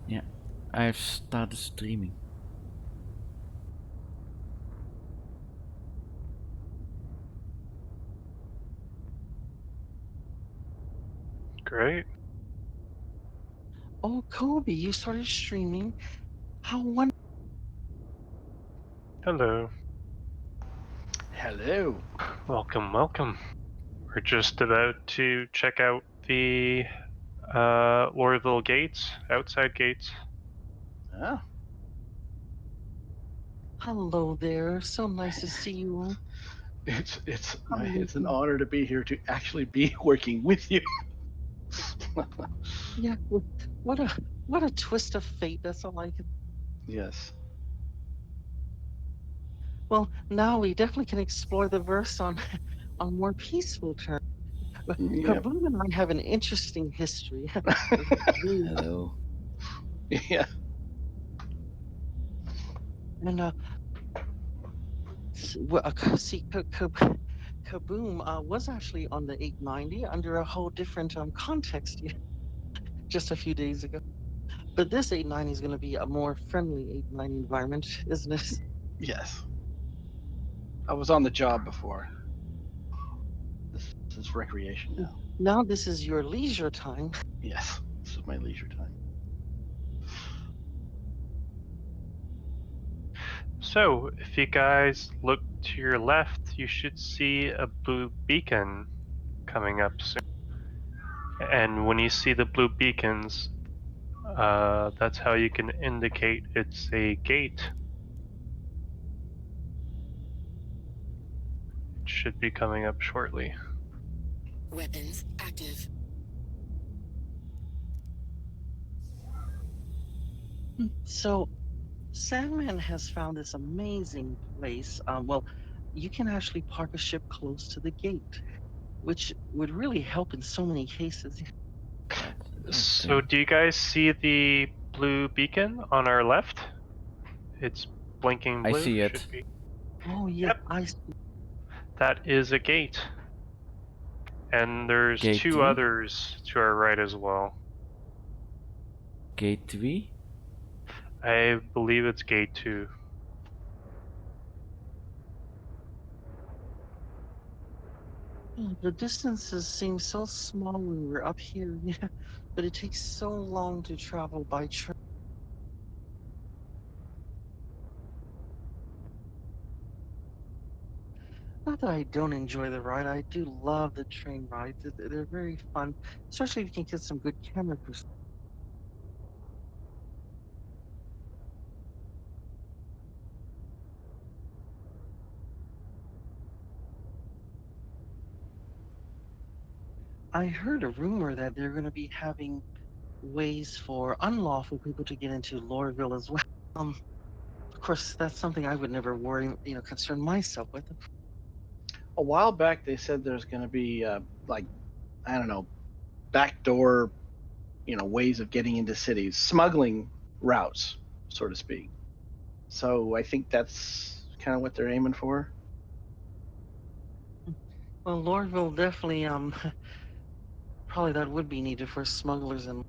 Yeah, I've started streaming. Great. Oh, Kobe, you started streaming. How wonderful. Hello. Hello. Welcome, welcome. We're just about to check out the Lorville gates, outside gates. Ah, Hello there. So nice to see you. it's an honor to be here to actually be working with you. Yeah, what a twist of fate. That's all I can. Yes. Well, now we definitely can explore the verse on on more peaceful terms. But Yep. Kaboom and I have an interesting history. Hello. Yeah. And see, Kaboom was actually on the 890 under a whole different context just a few days ago. But this 890 is going to be a more friendly 890 environment, isn't it? Yes. I was on the job before. This is recreation now. Now this is your leisure time. Yes. This is my leisure time. So, if you guys look to your left, you should see a blue beacon coming up soon. And when you see the blue beacons, that's how you can indicate it's a gate. It should be coming up shortly. Weapons active. So Sandman has found this amazing place. Well, you can actually park a ship close to the gate, which would really help in so many cases. That's So, interesting. do you guys see the blue beacon on our left? It's blinking I blue, see it. should be. Oh yeah, Yep. That is a gate. And there's Gate two 3? others to our right as well. Gate 3? I believe it's gate 2. The distances seem so small when we're up here, yeah, but it takes so long to travel by train. Not that I don't enjoy the ride, I do love the train rides. They're very fun, especially if you can get some good camera perspective. I heard a rumor that they're going to be having ways for unlawful people to get into Lorville as well. Of course, that's something I would never worry, concern myself with. A while back, they said there's going to be like, I don't know, backdoor, ways of getting into cities, smuggling routes, so to speak. So I think that's kind of what they're aiming for. Well, Lorville definitely, probably that would be needed for smugglers and.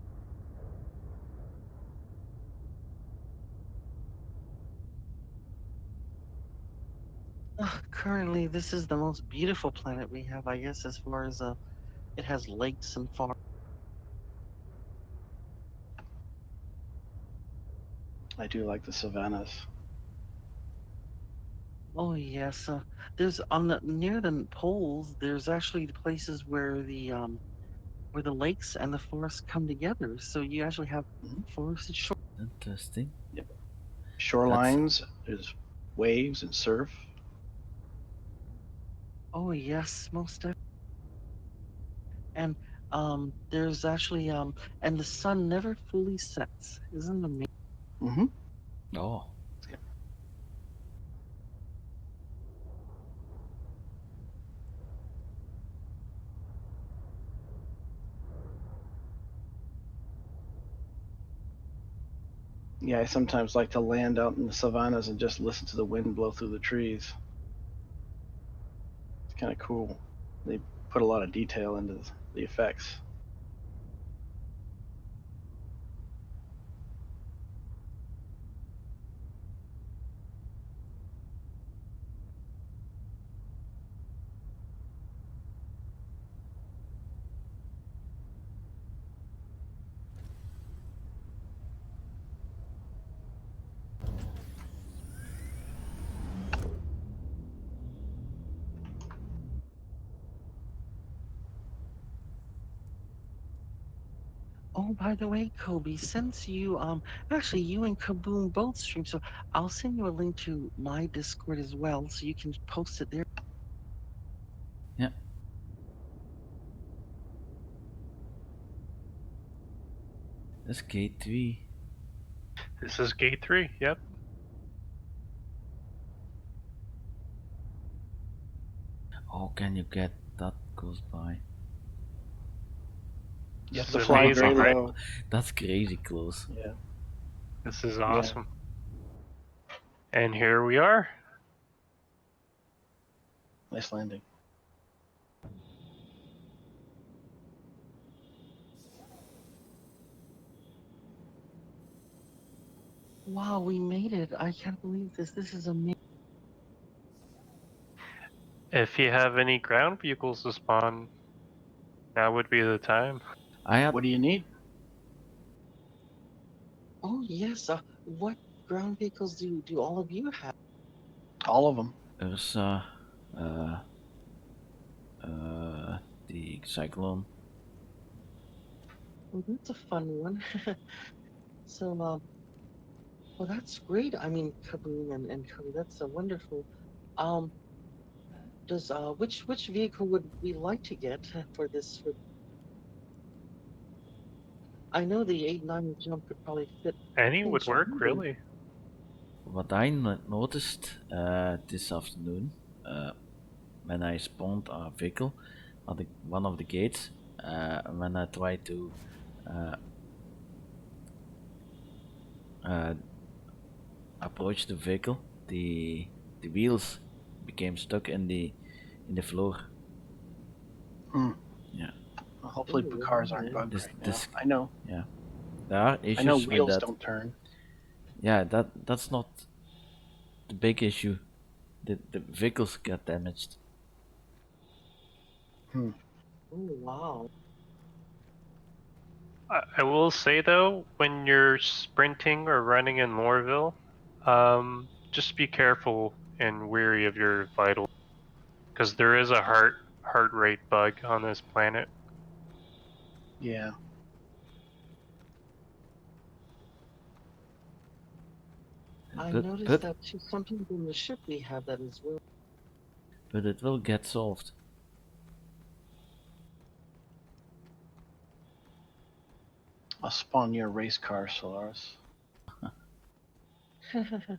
Currently, this is the most beautiful planet we have, I guess, as far as it has lakes and forests. I do like the savannas. Oh yes, there's on the near the poles. There's actually the places where the lakes and the forests come together. So you actually have Mhm. forested shore. Interesting. Yep. That's Shorelines, there's waves and surf. Oh yes, most definitely. And there's actually and the sun never fully sets. Isn't it amazing? Mm-hmm. oh, Yeah, I sometimes like to land out in the savannas and just listen to the wind blow through the trees. It's kind of cool. They put a lot of detail into the effects. Oh, by the way, Kobe, since you actually you and Kaboom both stream, so I'll send you a link to my Discord as well, so you can post it there. Yeah. That's gate 3. This is gate 3. Yep. Oh, can you get that close by? You have This to is fly amazing, very right? low. That's crazy close. Yeah. This is awesome. And here we are. Nice landing. Wow, we made it! I can't believe this. This is amazing. If you have any ground vehicles to spawn, now would be the time. I had What do you need? Oh yes. What ground vehicles do all of you have? All of them. Ursa, the Cyclone. Oh, that's a fun one. So well, that's great. I mean, Kaboom and Kobe, that's wonderful. Um, does which vehicle would we like to get for this? I know the 890 jump could probably fit Any would pinch work, on them. really. What I noticed this afternoon when I spawned a vehicle at one of the gates, when I tried to approach the vehicle, the wheels became stuck in the floor. Hmm. Yeah. Well, hopefully Ooh, cars aren't yeah. bugged This- right this- now. I know. Yeah, there are I know issues with wheels that. don't turn. Yeah, that's not the big issue. The vehicles get damaged. Oh wow. I will say though, when you're sprinting or running in Lorville, just be careful and wary of your vitals, because there is a heart rate bug on this planet. Yeah. I But noticed that too. Some people in the ship we have that as well. but it will get solved. I'll spawn your race car, Solaris. A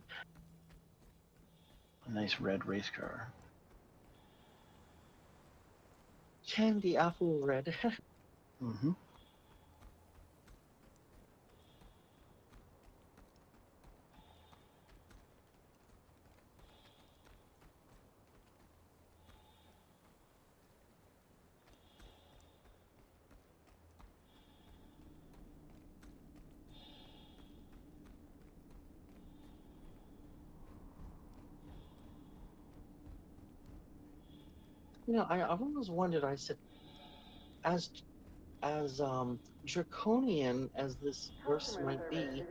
nice red race car. Candy apple red. Mm-hmm. You know, I've always wondered. I said, as draconian as this verse might be,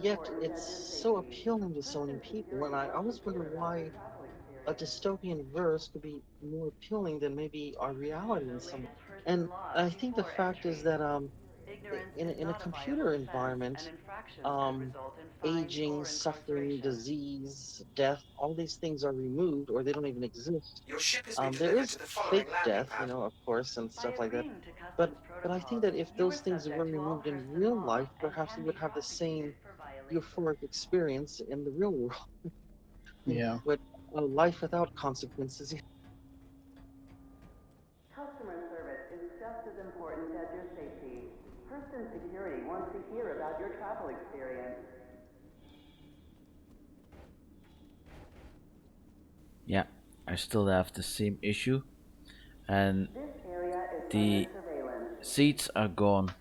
yet it's so appealing to so many people, and I always wonder why a dystopian verse could be more appealing than maybe our reality in some way. And I think the fact is that in a computer environment, um, aging, suffering, disease, death, all these things are removed or they don't even exist. Your ship has been There delivered is to the following fake landing death, pad. of course, and stuff like that. But I think that if those things were removed in real life, perhaps we would have the same euphoric experience in the real world. Yeah. With a life without consequences. Customer service is just as important as your safety. Person Security wants to hear about your travel experience. Yeah, I still have the same issue, and This area is the under surveillance. seats are gone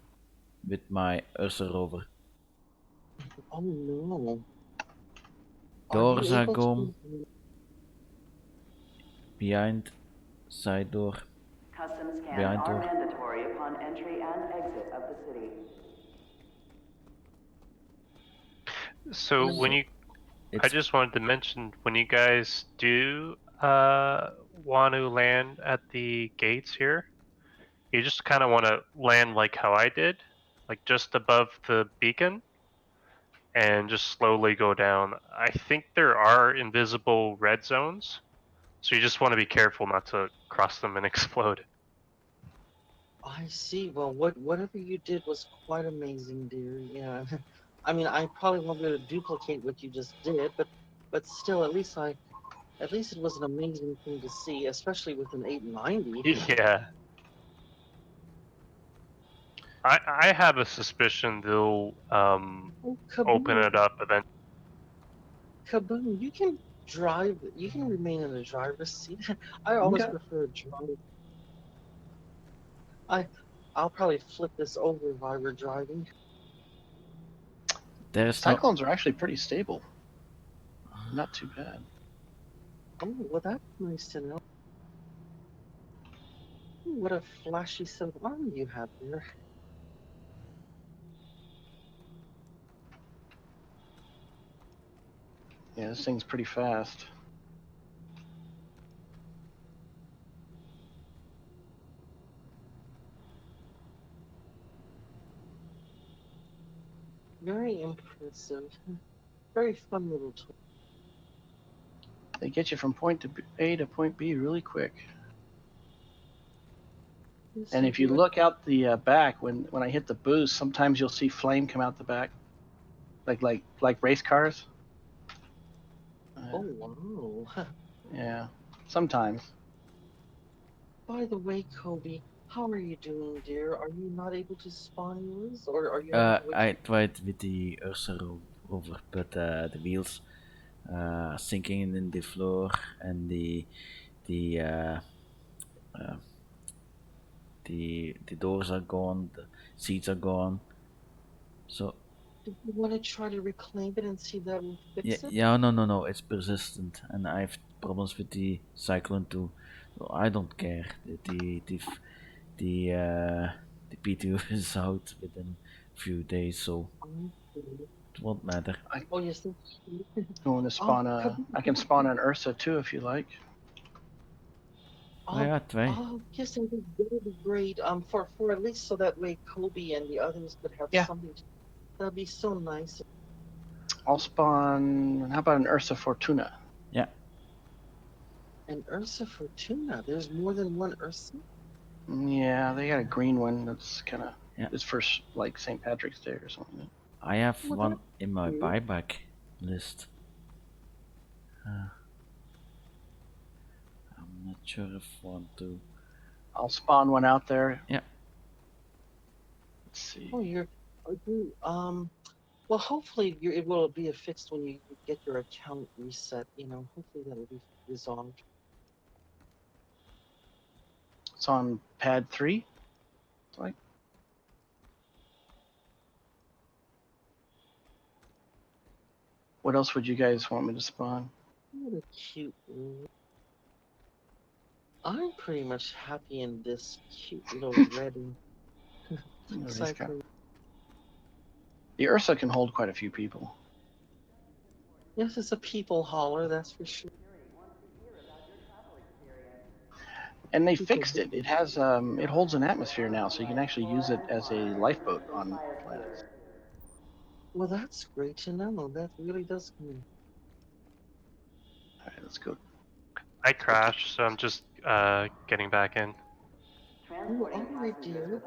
with my Ursa rover. Oh no. Doors you are able gone. to- Behind, side door. Custom scans Behind are door. mandatory upon entry and exit of the city. So when you, I It's just wanted to mention, when you guys do want to land at the gates here, you just kind of want to land like how I did. like just above the beacon, and just slowly go down. I think there are invisible red zones, so you just want to be careful not to cross them and explode. I see. Well, whatever you did was quite amazing, dear. Yeah. I mean, I probably won't be able to duplicate what you just did, but still, at least it was an amazing thing to see, especially with an 890. Yeah. I have a suspicion they'll Oh, open kaboom! it up eventually. Kaboom! You can drive. You can remain in the driver's seat. I always Okay. prefer drive. I'll probably flip this over while we're driving. There's no. Cyclones are actually pretty stable. Not too bad. Oh, well, that's nice to know. Ooh, what a flashy set of armor you have there. Yeah, this thing's pretty fast. Very impressive. Very fun little toy. They get you from point to A to point B really quick. Yes, And I if you do. look out the back, when I hit the boost, sometimes you'll see flame come out the back, like race cars. Oh, wow. Yeah, sometimes. By the way, Kobe, how are you doing, dear? Are you not able to spawn yours, or are you I tried with the Ursa rover, but the wheels sinking in the floor, and the uh, uh, the doors are gone, the seats are gone. So Did you want to try to reclaim it and see if that will fix it? yeah, no, it's persistent, and I have problems with the Cyclone too. So I don't care. The PTU is out within a few days, so Okay. it won't matter. Oh, yes, that's true. I want to spawn I can spawn an Ursa too if you like. Oh yeah, try. Yes, that would be great. For at least so that way Kobe and the others could have Yeah. something. That'd be so nice. I'll spawn. How about an Ursa Fortuna? Yeah. And Ursa Fortuna. There's more than one Ursa. Yeah, they got a green one that's kind of Yeah. it's for like St. Patrick's Day or something. I have Well, one that's in my cute. buyback list. I'm not sure if I want to. I'll spawn one out there. Yeah. Let's see. Oh, well, hopefully it will be fixed when you get your account reset. Hopefully that'll be resolved. It's on pad 3. Like. What else would you guys want me to spawn? What a cute little. I'm pretty much happy in this cute little red and cyclone. The Ursa can hold quite a few people. Yes, it's a people hauler, that's for sure. And they fixed it. It has it holds an atmosphere now, so you can actually use it as a lifeboat on planets. Well, that's great to know. That really does come in. All right, let's go. I crashed, so I'm just getting back in. Oh, all right, dear.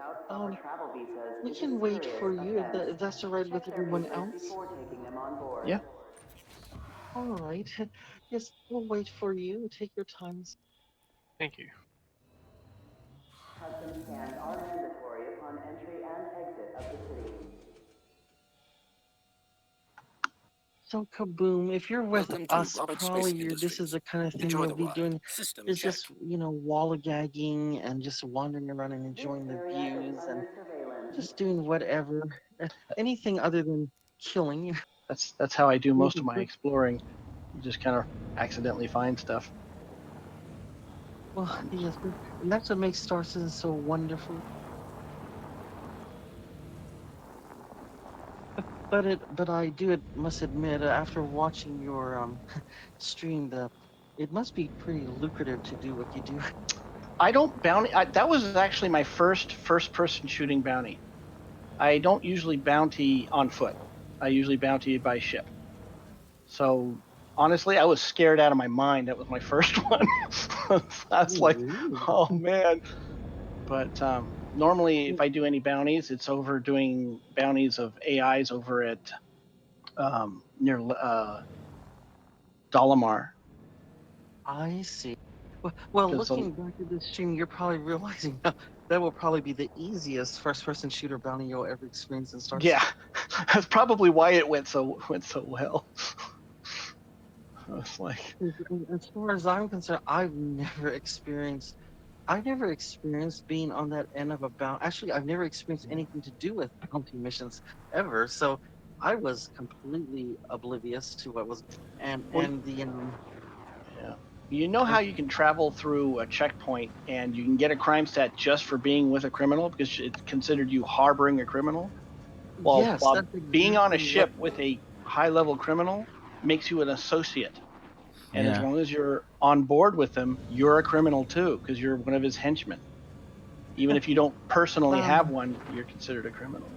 We can wait for you if that's all right with everyone else. Yeah. All right. Yes, we'll wait for you. Take your time. Thank you. Custom scans are mandatory upon entry and exit of the city. So Kaboom, if you're with Welcome to us, Roberts probably Space this is Industries. the kind of thing Enjoy you'll the be ride. doing. System Is check. just wallogagging and just wandering around and enjoying the views and just doing whatever, anything other than killing. That's how I do most of my exploring. You just kind of accidentally find stuff. Well, yes, and that's what makes Star Citizen so wonderful. But I must admit, after watching your stream, it must be pretty lucrative to do what you do. I don't bounty. That was actually my first person shooting bounty. I don't usually bounty on foot. I usually bounty by ship. So honestly, I was scared out of my mind. That was my first one. I was like, oh man. But normally, if I do any bounties, it's over doing bounties of AIs over at near Dalamar. I see. Well, 'Cause, looking back at this stream, you're probably realizing now that will probably be the easiest first-person shooter bounty you'll ever experience in Star yeah, that's probably why it went so well. I was like, As far as I'm concerned, I've never experienced being on that end of a bounty. Actually, I've never experienced anything to do with bounty missions ever. So I was completely oblivious to what was well, and the yeah. You know how you can travel through a checkpoint and you can get a crime stat just for being with a criminal because it's considered you harboring a criminal? Well, yes, while that's being on a exactly what. ship with a high-level criminal makes you an associate. And as Yeah. long as you're on board with him, you're a criminal too because you're one of his henchmen. Even if you don't personally have one, you're considered a criminal.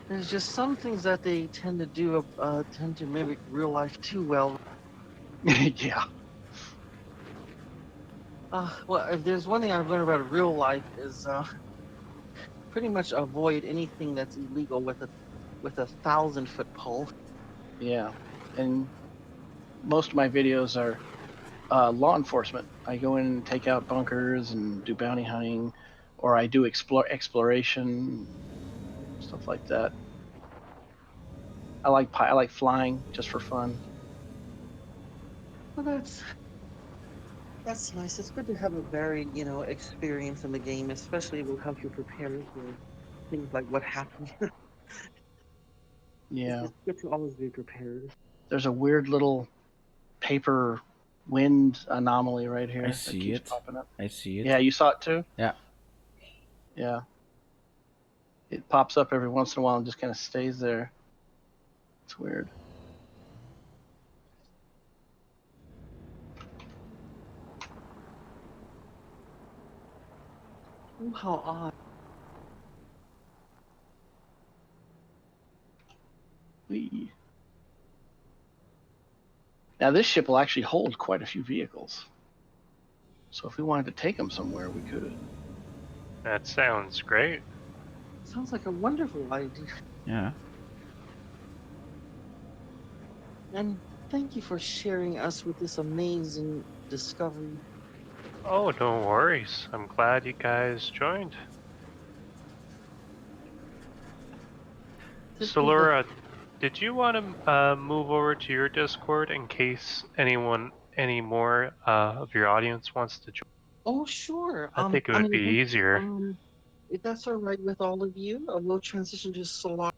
There's just some things that they tend to do, tend to mimic real life too well. Yeah. Well, if there's one thing I've learned about real life is pretty much avoid anything that's illegal with a 1,000-foot pole. Yeah. And most of my videos are law enforcement. I go in and take out bunkers and do bounty hunting, or I do exploration, stuff like that. I like flying just for fun. Well, that's nice. It's good to have a varied, experience in the game, especially it will help you prepare for things like what happened. Yeah. It's good to always be prepared. There's a weird little paper wind anomaly right I here that see keeps it. popping up. I see it. Yeah, you saw it too? Yeah. Yeah. It pops up every once in a while and just kind of stays there. It's weird. Oh, how odd. Whee. Now this ship will actually hold quite a few vehicles. So if we wanted to take them somewhere, we could. That sounds great. Sounds like a wonderful idea. Yeah. And thank you for sharing us with this amazing discovery. Oh, no worries. I'm glad you guys joined. This So, was a Laura, did you want to move over to your Discord in case any more of your audience wants to join? Oh, sure. I think it I would mean, be easier. if that's all right with all of you, we'll transition to Solar.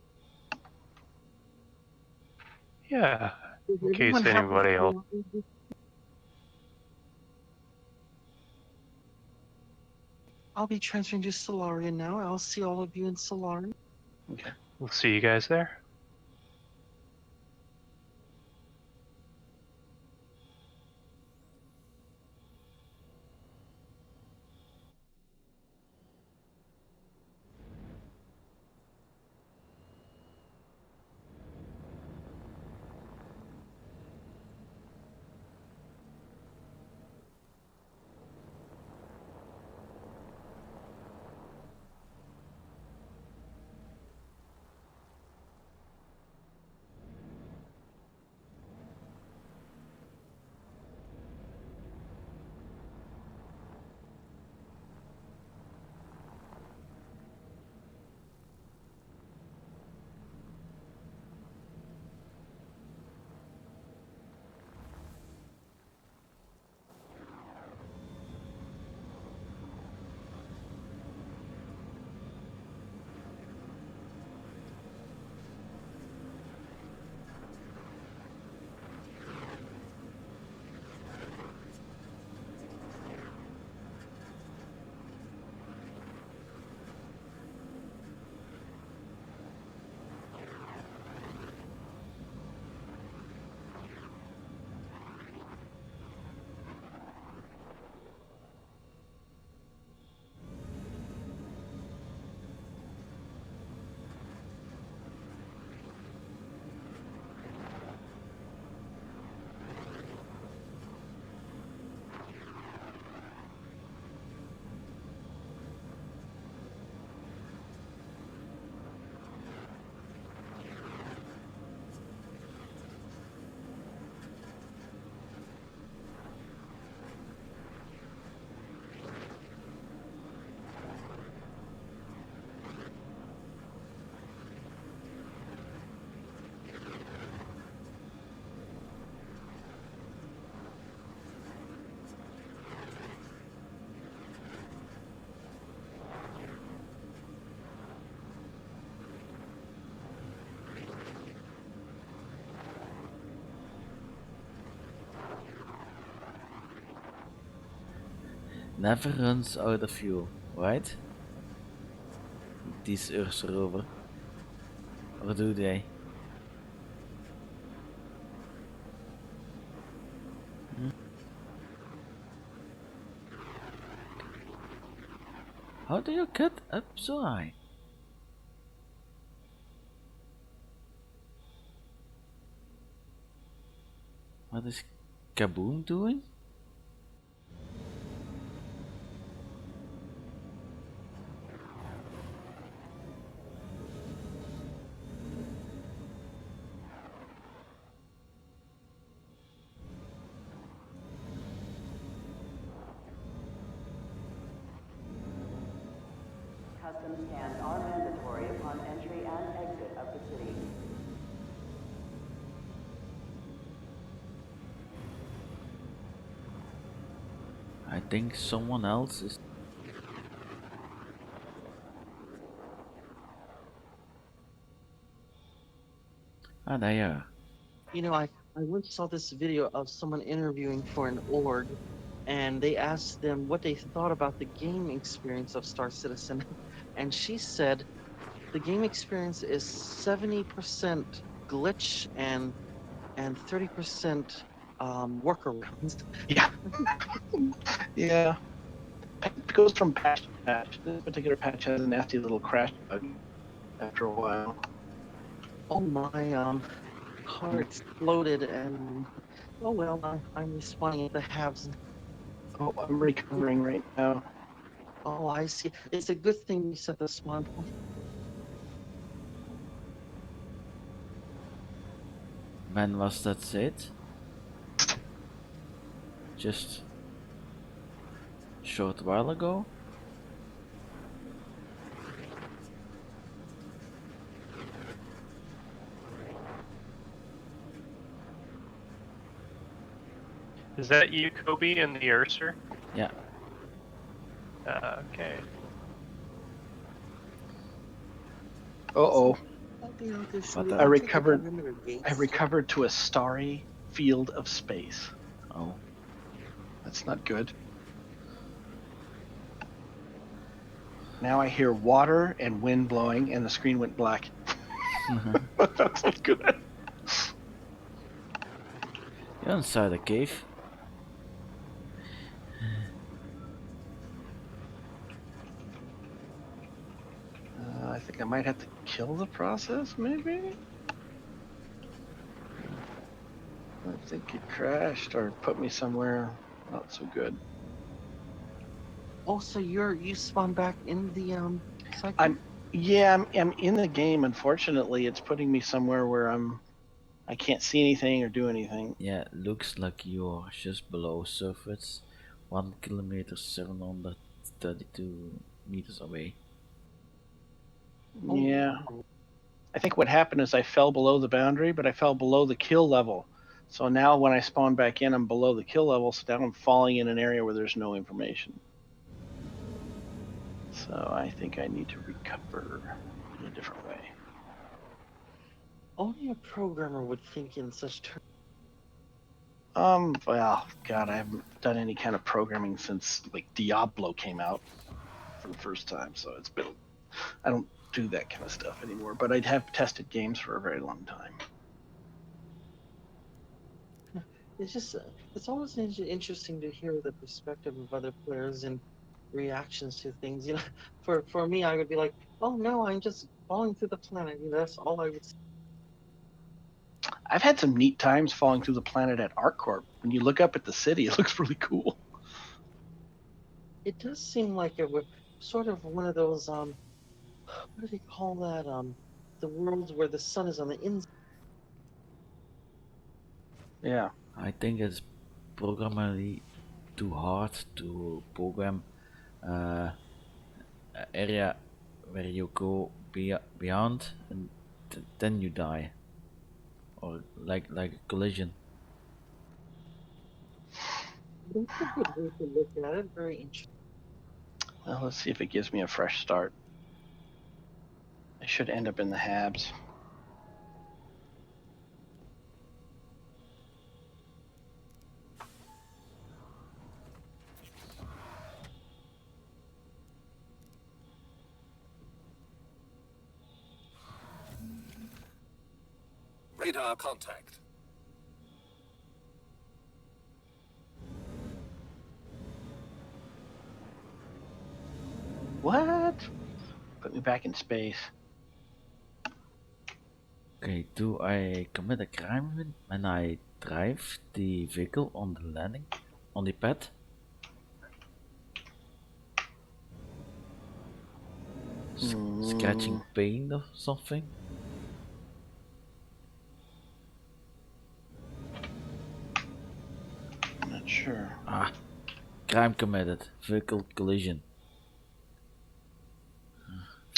Yeah, Is in everyone case happy with anybody else. Solari? I'll be transferring to Solarian now. I'll see all of you in Solarian. Okay. We'll see you guys there. never runs out of fuel, right? These Earth rover. Or do they? How do you get up so high? What is Kaboom doing? Custom scans are mandatory upon entry and exit of the city. I think someone else is. Ah, there you are. You know, I once saw this video of someone interviewing for an org, and they asked them what they thought about the game experience of Star Citizen, and she said the game experience is 70% glitch and 30% workarounds. Yeah. Yeah. It goes from patch to patch. This particular patch has a nasty little crash bug after a while. Oh my, car exploded, and oh well, I'm respawning at the halves. Oh, I'm recovering right now. Oh, I see. It's a good thing you set the spawn point. When was that said? Just short while ago? Is that you, Kobe, in the Urser? Yeah. Okay. Uh-oh. What I the- recovered to a starry field of space. Oh. That's not good. Now I hear water and wind blowing, and the screen went black. That's not good. You're inside a cave. I think I might have to kill the process, maybe? I think it crashed or put me somewhere not so good. Oh, so you spawn back in the cycle? I'm in the game. Unfortunately, it's putting me somewhere where I can't see anything or do anything. Yeah, looks like you're just below surface, 1 kilometer 732 meters away. Oh, Yeah. wow. I think what happened is I fell below the boundary, but I fell below the kill level. So now when I spawn back in, I'm below the kill level, so now I'm falling in an area where there's no information. So I think I need to recover in a different way. Only a programmer would think in such terms. Well, God, I haven't done any kind of programming since like Diablo came out for the first time, so it's been, I don't do that kind of stuff anymore, but I have tested games for a very long time. It's just, it's always interesting to hear the perspective of other players and reactions to things. You know, for me, I would be like, oh no, I'm just falling through the planet. You know, that's all I would say. I've had some neat times falling through the planet at ArcCorp. When you look up at the city, it looks really cool. It does seem like it would sort of one of those, what do they call that? The worlds where the sun is on the inside. Yeah. I think it's programmably too hard to program an area where you go beyond and then you die, or like a collision. That's a good way to look at it. Very interesting. Well, let's see if it gives me a fresh start. I should end up in the Habs. radar contact. What? Put me back in space. Okay, do I commit a crime when I drive the vehicle on the landing, on the pad? Scratching paint or something? I'm not sure. Ah, crime committed, vehicle collision.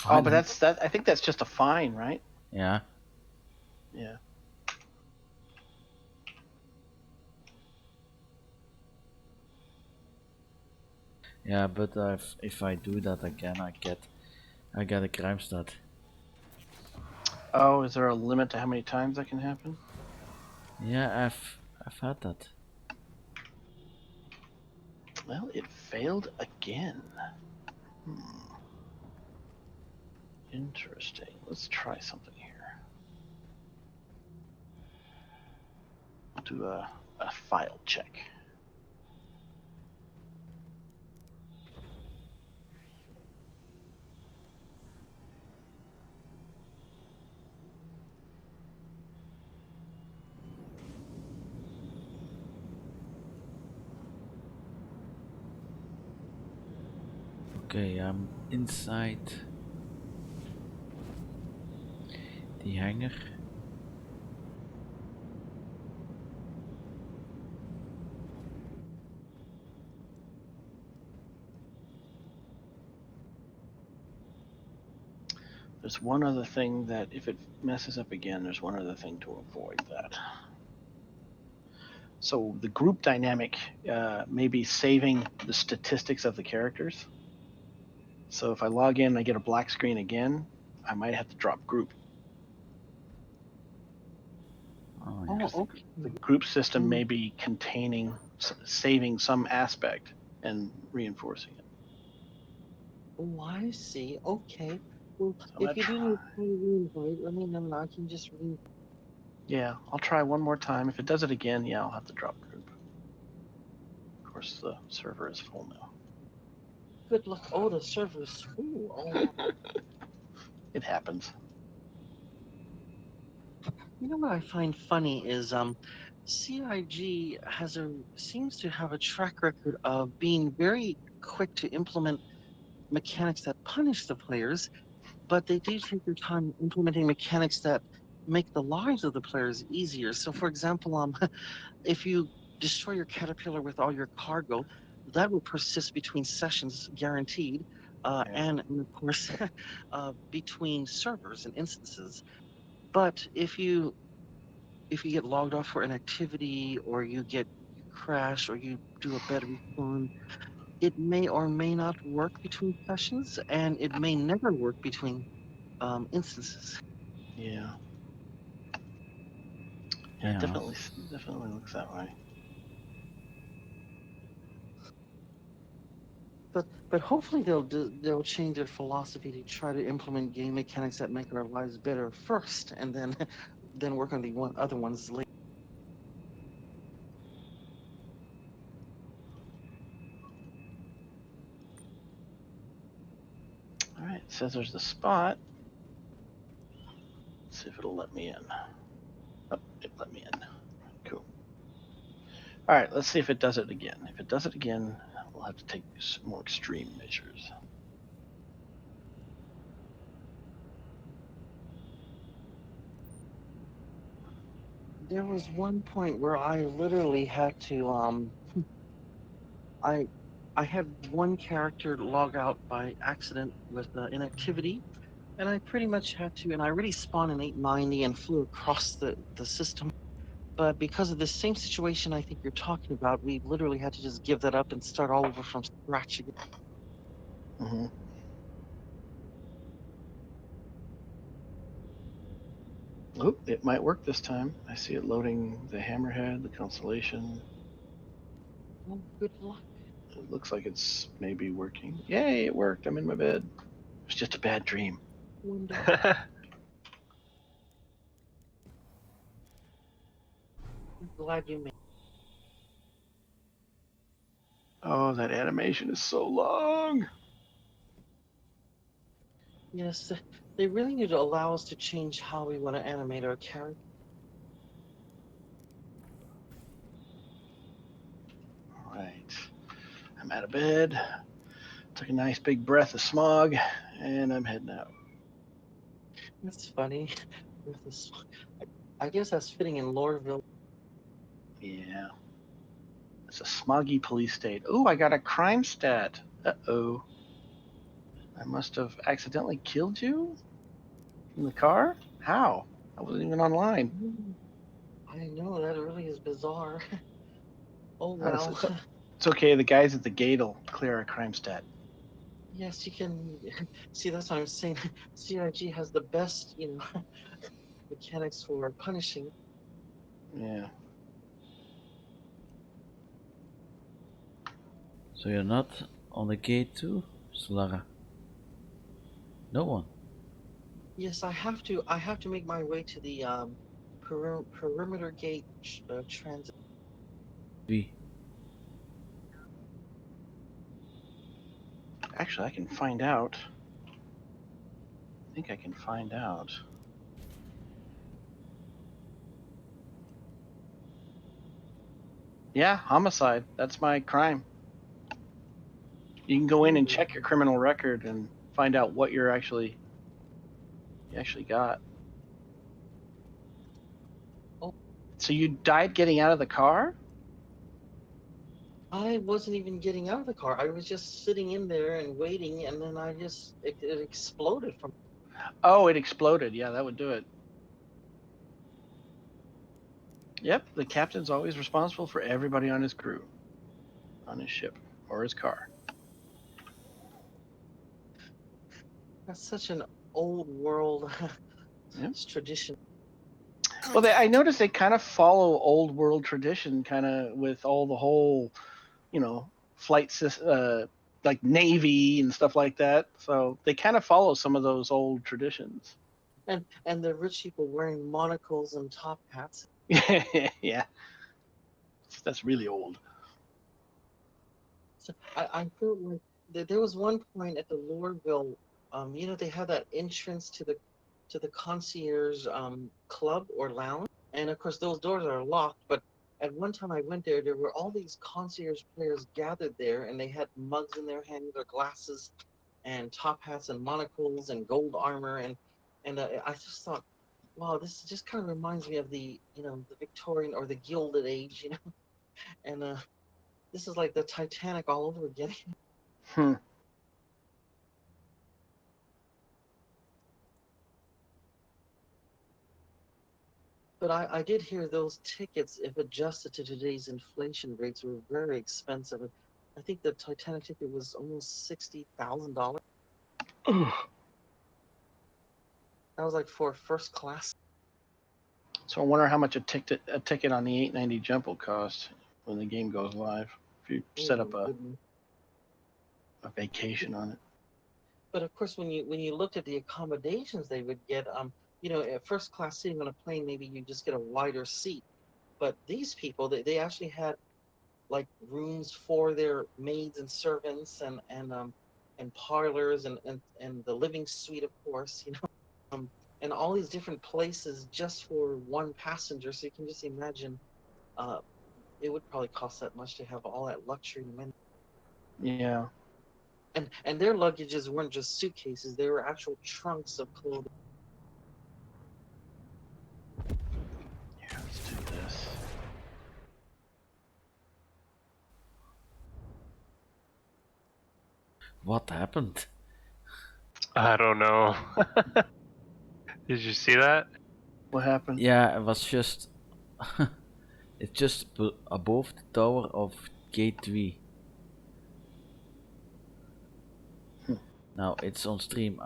Oh, but Fine. that. I think that's just a fine, right? Yeah. Yeah. Yeah, but if I do that again, I get a crime stat. Oh, is there a limit to how many times that can happen? Yeah, I've had that. Well, it failed again. Interesting. Let's try something here. I'll do a file check. Okay, I'm inside the hangar. There's one other thing that if it messes up again, there's one other thing to avoid that. So the group dynamic may be saving the statistics of the characters. So if I log in and I get a black screen again, I might have to drop group. Oh, Oh, yes. okay. The group system may be containing, saving some aspect and reinforcing it. Oh, I see. Okay. Well, So if you try. do need to re-invite, let me know and I can just re. Yeah, I'll try one more time. If it does it again, yeah, I'll have to drop group. Of course, the server is full now. Good luck. Oh, the server's full. Oh, It happens. you know what I find funny is CIG seems to have a track record of being very quick to implement mechanics that punish the players, but they do take their time implementing mechanics that make the lives of the players easier. So, for example, if you destroy your caterpillar with all your cargo, that will persist between sessions, guaranteed, Yeah. and of course between servers and instances. But if you get logged off for an activity, or you crash, or you do a bad respawn, it may or may not work between sessions, and it may never work between instances. Yeah. Yeah, Yeah. definitely looks that way. But hopefully they'll change their philosophy to try to implement game mechanics that make our lives better first, and then then work on the other ones later. All right, it says there's the spot. Let's see if it'll let me in. Oh, it let me in. Cool. All right, let's see if it does it again. If it does it again, we'll have to take some more extreme measures. There was one point where I literally had to I had one character log out by accident with inactivity, and I pretty much had to, and I already spawned an 890 and flew across the system. But because of the same situation I think you're talking about, we literally had to just give that up and start all over from scratch again. Mm-hmm. Oh, it might work this time. I see it loading the hammerhead, the constellation. Oh, good luck. It looks like it's maybe working. Yay, it worked. I'm in my bed. It was just a bad dream. Wonderful. I'm glad you made. Oh, that animation is so long. Yes, they really need to allow us to change how we want to animate our character. All right. I'm out of bed. Took a nice big breath of smog, and I'm heading out. That's funny. With this, I guess that's fitting in Loreville. Yeah. It's a smoggy police state. Ooh, I got a crime stat. Uh-oh. I must have accidentally killed you in the car? How? I wasn't even online. I know, that really is bizarre. Oh well. It's okay. The guys at the gate will clear our crime stat. Yes, you can see. That's what I'm saying. CIG has the best, mechanics for punishing. Yeah. So you're not on the gate too, Solara? No one. Yes, I have to. I have to make my way to the perimeter gate transit. Wie? Actually, I can find out. I think I can find out. Yeah, homicide. That's my crime. You can go in and check your criminal record and find out what you actually got. Oh. So you died getting out of the car? I wasn't even getting out of the car. I was just sitting in there and waiting, and then it exploded from. Oh, it exploded. Yeah, that would do it. Yep, the captain's always responsible for everybody on his crew, on his ship, or his car. That's such an old world Yep. tradition. Well, I Contact. noticed they kind of follow old world tradition, kind of with all the whole, flight like Navy and stuff like that. So they kind of follow some of those old traditions. And the rich people wearing monocles and top hats. Yeah, that's really old. So I feel like there was one point at the Loreville, they have that entrance to the concierge club or lounge, and of course those doors are locked. But at one time I went there, there were all these concierge players gathered there, and they had mugs in their hands or glasses, and top hats and monocles and gold armor, and I just thought, wow, this just kind of reminds me of the Victorian or the Gilded Age, and this is like the Titanic all over again. Hmm. But I did hear those tickets, if adjusted to today's inflation rates, were very expensive. I think the Titanic ticket was almost $60,000. That was like for first class. So I wonder how much a ticket on the 890 jump will cost when the game goes live. If you set up a vacation on it. But of course, when you looked at the accommodations they would get, at first class sitting on a plane, maybe you just get a wider seat. But these people, they actually had like rooms for their maids and servants and parlors and the living suite, of course, and all these different places just for one passenger. So you can just imagine, uh, it would probably cost that much to have all that luxury amenities. Yeah. And their luggages weren't just suitcases; they were actual trunks of clothing. Yeah, let's do this. What happened? I don't know. Did you see that? What happened? Yeah, it was just. It's just above the tower of Gate 3. Hmm. Now it's on stream.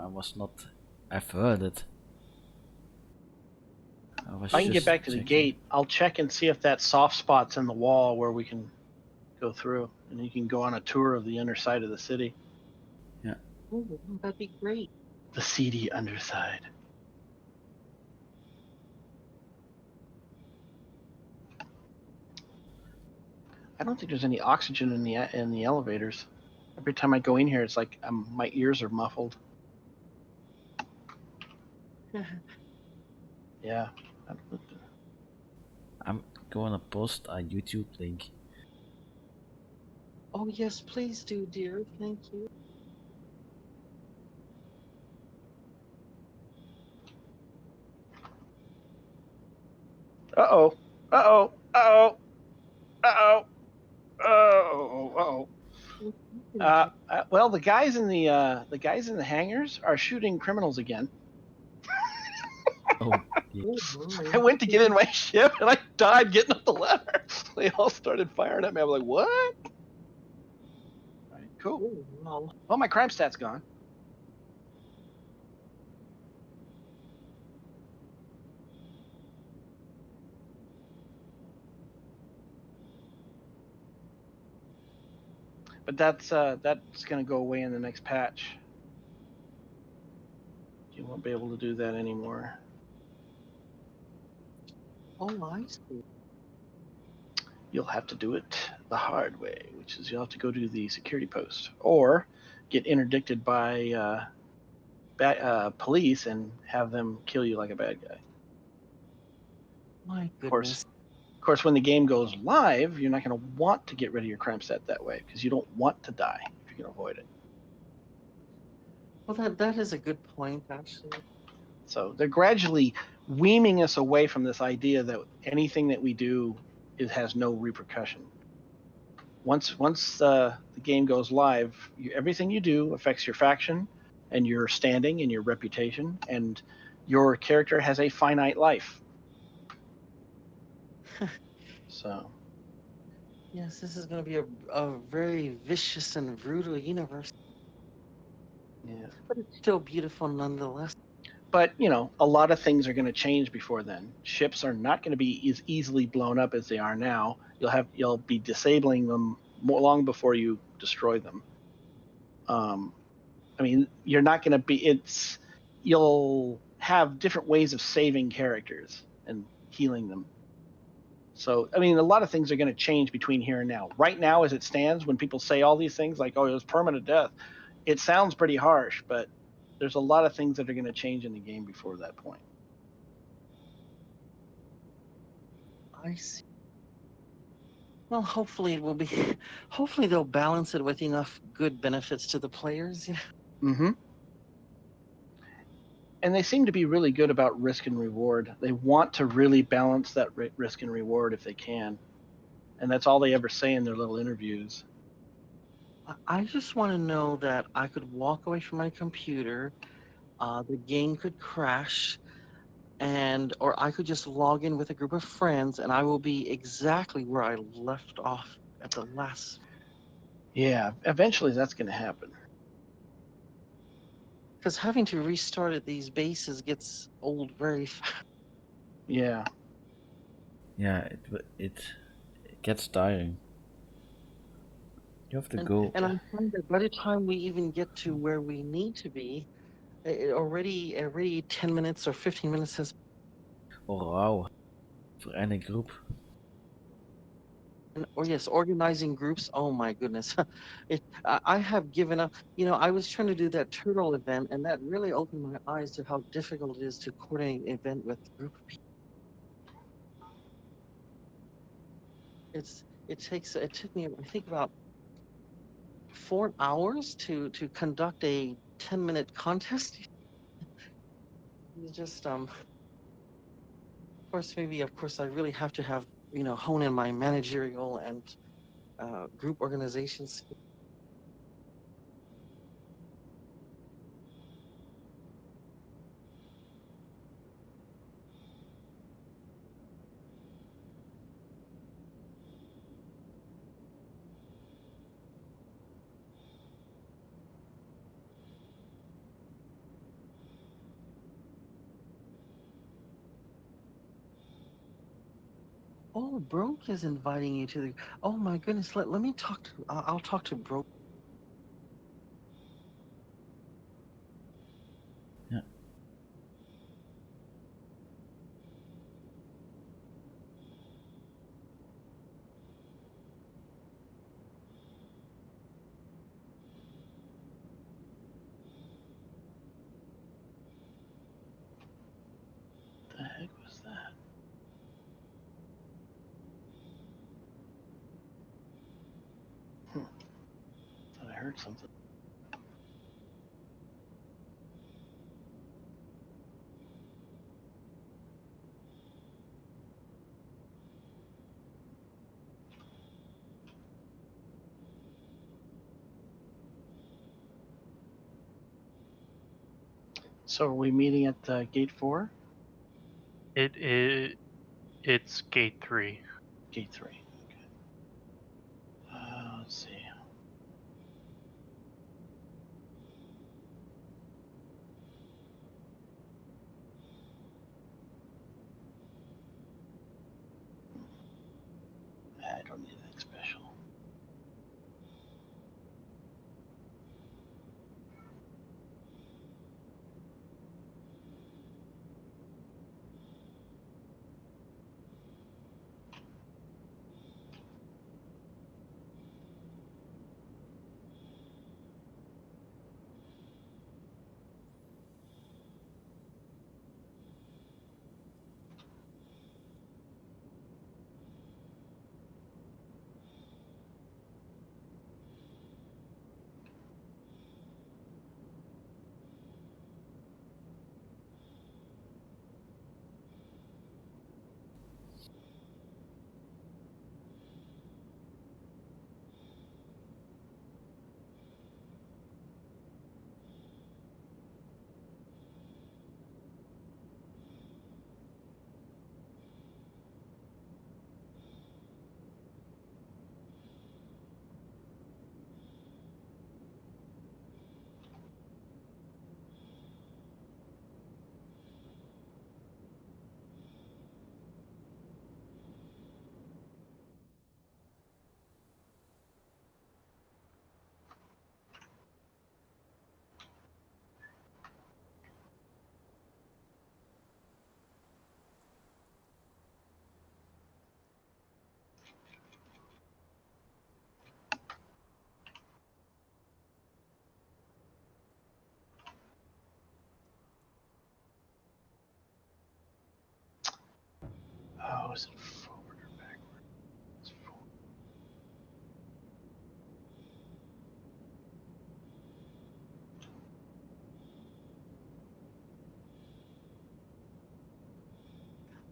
I've heard it. If I can get back to the gate, I'll check and see if that soft spot's in the wall where we can go through, and you can go on a tour of the underside of the city. Yeah. Oh, that'd be great. The seedy underside. I don't think there's any oxygen in the elevators. Every time I go in here, it's like my ears are muffled. Yeah. I'm going to post a YouTube link. Oh yes, please do, dear. Thank you. Uh-oh. Uh-oh. Uh-oh. Uh-oh. Oh. Well, the guys in the hangars are shooting criminals again. Oh, yeah. I went to get in my ship and I died getting up the ladder. They all started firing at me. I'm like, what? All right, cool. Oh, wow. Well, my crime stat's gone. But that's going to go away in the next patch. You won't be able to do that anymore. Oh, I see. You'll have to do it the hard way, which is you'll have to go to the security post or get interdicted by police and have them kill you like a bad guy. My Of course, goodness. when the game goes live, you're not going to want to get rid of your crime stat that way because you don't want to die if you can avoid it. Well, that is a good point, actually. So they're gradually weaning us away from this idea that anything that we do has no repercussion. Once the game goes live, everything you do affects your faction and your standing and your reputation, and your character has a finite life. So Yes, this is going to be a very vicious and brutal universe, yeah. but it's still beautiful nonetheless. But a lot of things are going to change before then. Ships are not going to be as easily blown up as they are now. You'll be disabling them long before you destroy them. I mean, you're not going to be. You'll have different ways of saving characters and healing them. So, I mean, a lot of things are going to change between here and now. Right now, as it stands, when people say all these things like, "Oh, it was permanent death," it sounds pretty harsh, but there's a lot of things that are going to change in the game before that point. I see. Well, hopefully it will be. Hopefully they'll balance it with enough good benefits to the players. Mm-hmm. And they seem to be really good about risk and reward. They want to really balance that risk and reward if they can. And that's all they ever say in their little interviews. I just want to know that I could walk away from my computer, the game could crash, or I could just log in with a group of friends, and I will be exactly where I left off at the last. Yeah, eventually that's going to happen. Because having to restart at these bases gets old very fast. Yeah. Yeah, it gets tiring. You have to go. And I find that by the time we even get to where we need to be, already 10 minutes or 15 minutes has. Oh wow, for any group. Or yes, organizing groups. Oh my goodness, I have given up. I was trying to do that turtle event, and that really opened my eyes to how difficult it is to coordinate an event with a group of people. It took me, I think, about 4 hours to conduct a 10-minute contest. It's just of course I really have to have hone in my managerial and group organization skills. Oh, Broke is inviting you to the. Oh my goodness! Let me talk to. I'll talk to Broke. Yeah. heard something. So are we meeting at gate 4? It's gate 3. Gate 3. Okay. Let's see. I don't need anything special. Oh, is it forward or backward? It's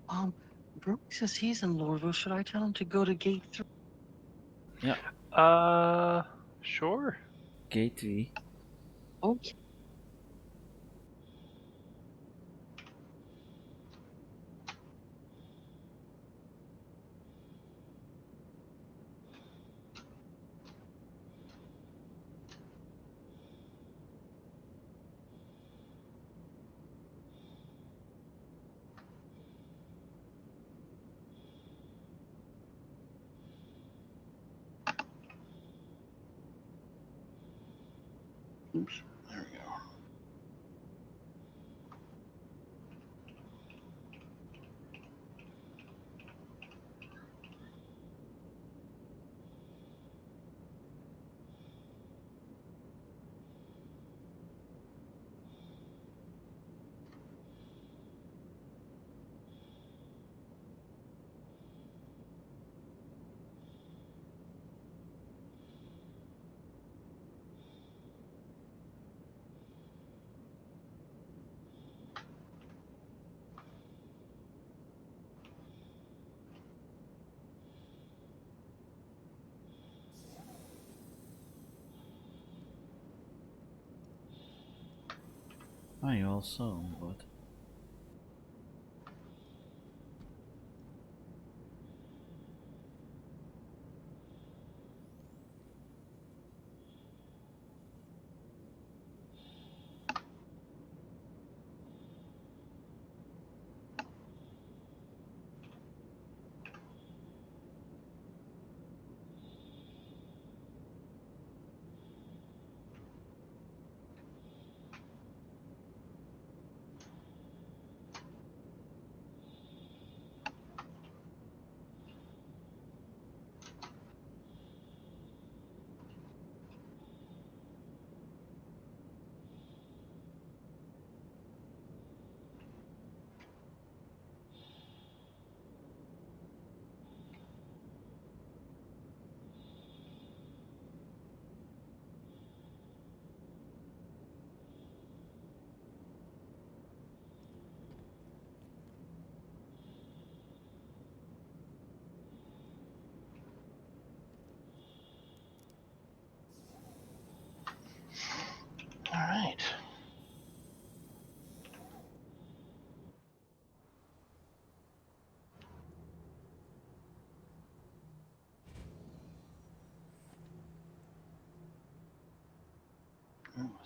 forward. Brooke says he's in Lorville. Should I tell him to go to gate 3? Yeah, Sure. gate 3. Okay. Oops. There we go. I also on board.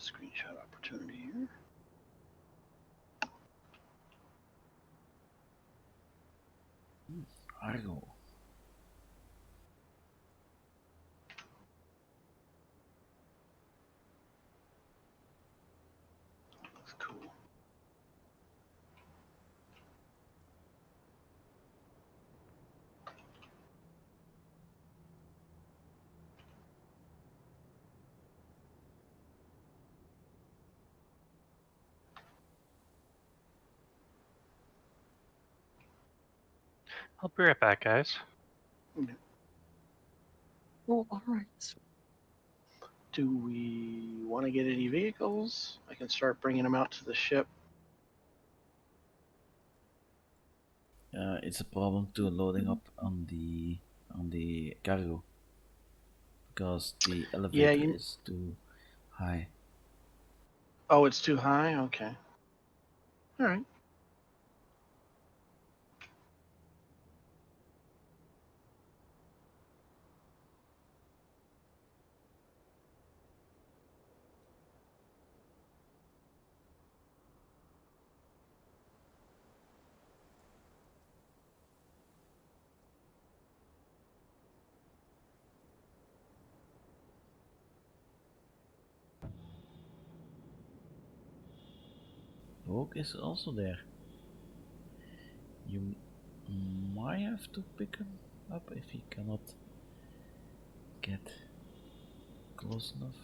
screenshot opportunity here. Argo. Looks cool. I'll be right back, guys. Oh, all right. Do we want to get any vehicles? I can start bringing them out to the ship. It's a problem to loading up on the cargo because the elevator is too high. Oh, it's too high? Okay. All right. Rogue is also there. You might have to pick him up if he cannot get close enough.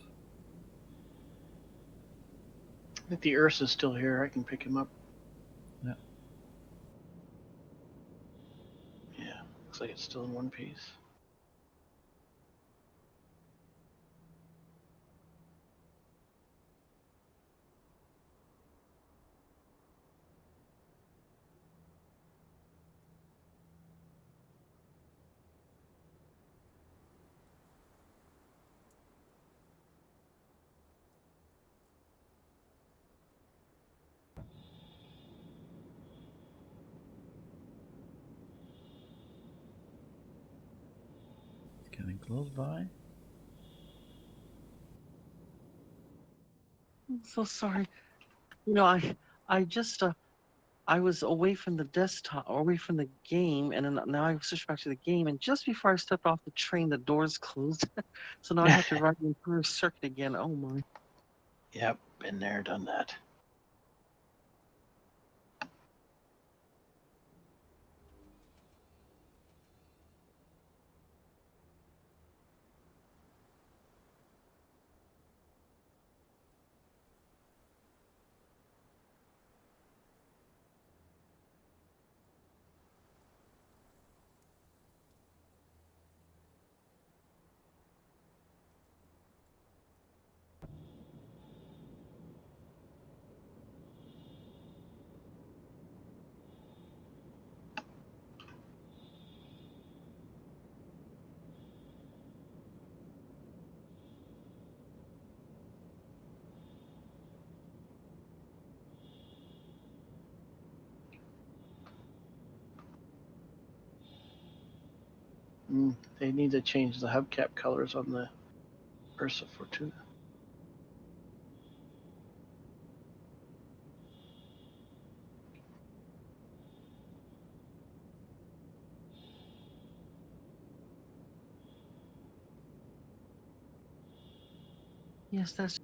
I think the Ursa's still here. I can pick him up. Yeah. Yeah, looks like it's still in one piece. It's getting close by. I'm so sorry. I just I was away from the desktop, away from the game, and then now I switched back to the game. And just before I stepped off the train, the doors closed. So now I have to run the entire circuit again. Oh my! Yep, been there, done that. They need to change the hubcap colors on the Ursa Fortuna. Yes, that's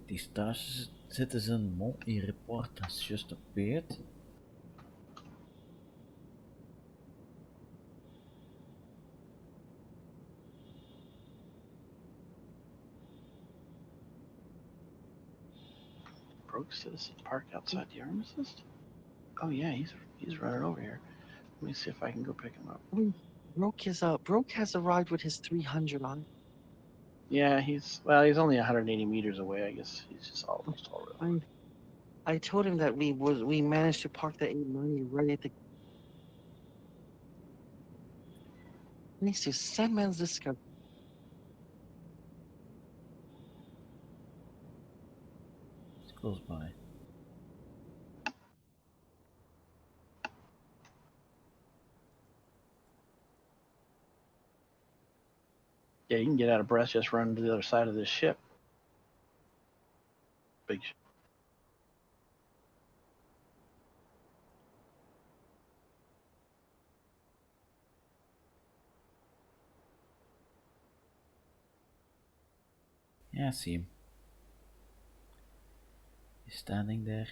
The Star Citizen Monthly report has just appeared. Broke citizen park outside the armistice? Oh yeah, he's running over here. Let me see if I can go pick him up. Broke has arrived with his 300 on it. Yeah, he's only 180 meters away. I guess he's just almost already. I told him that we managed to park the 890 right at the. Needs to Sandman's Discovery. It's close by. Yeah, you can get out of breath just running to the other side of this ship. Big. Yeah, I see him. He's standing there.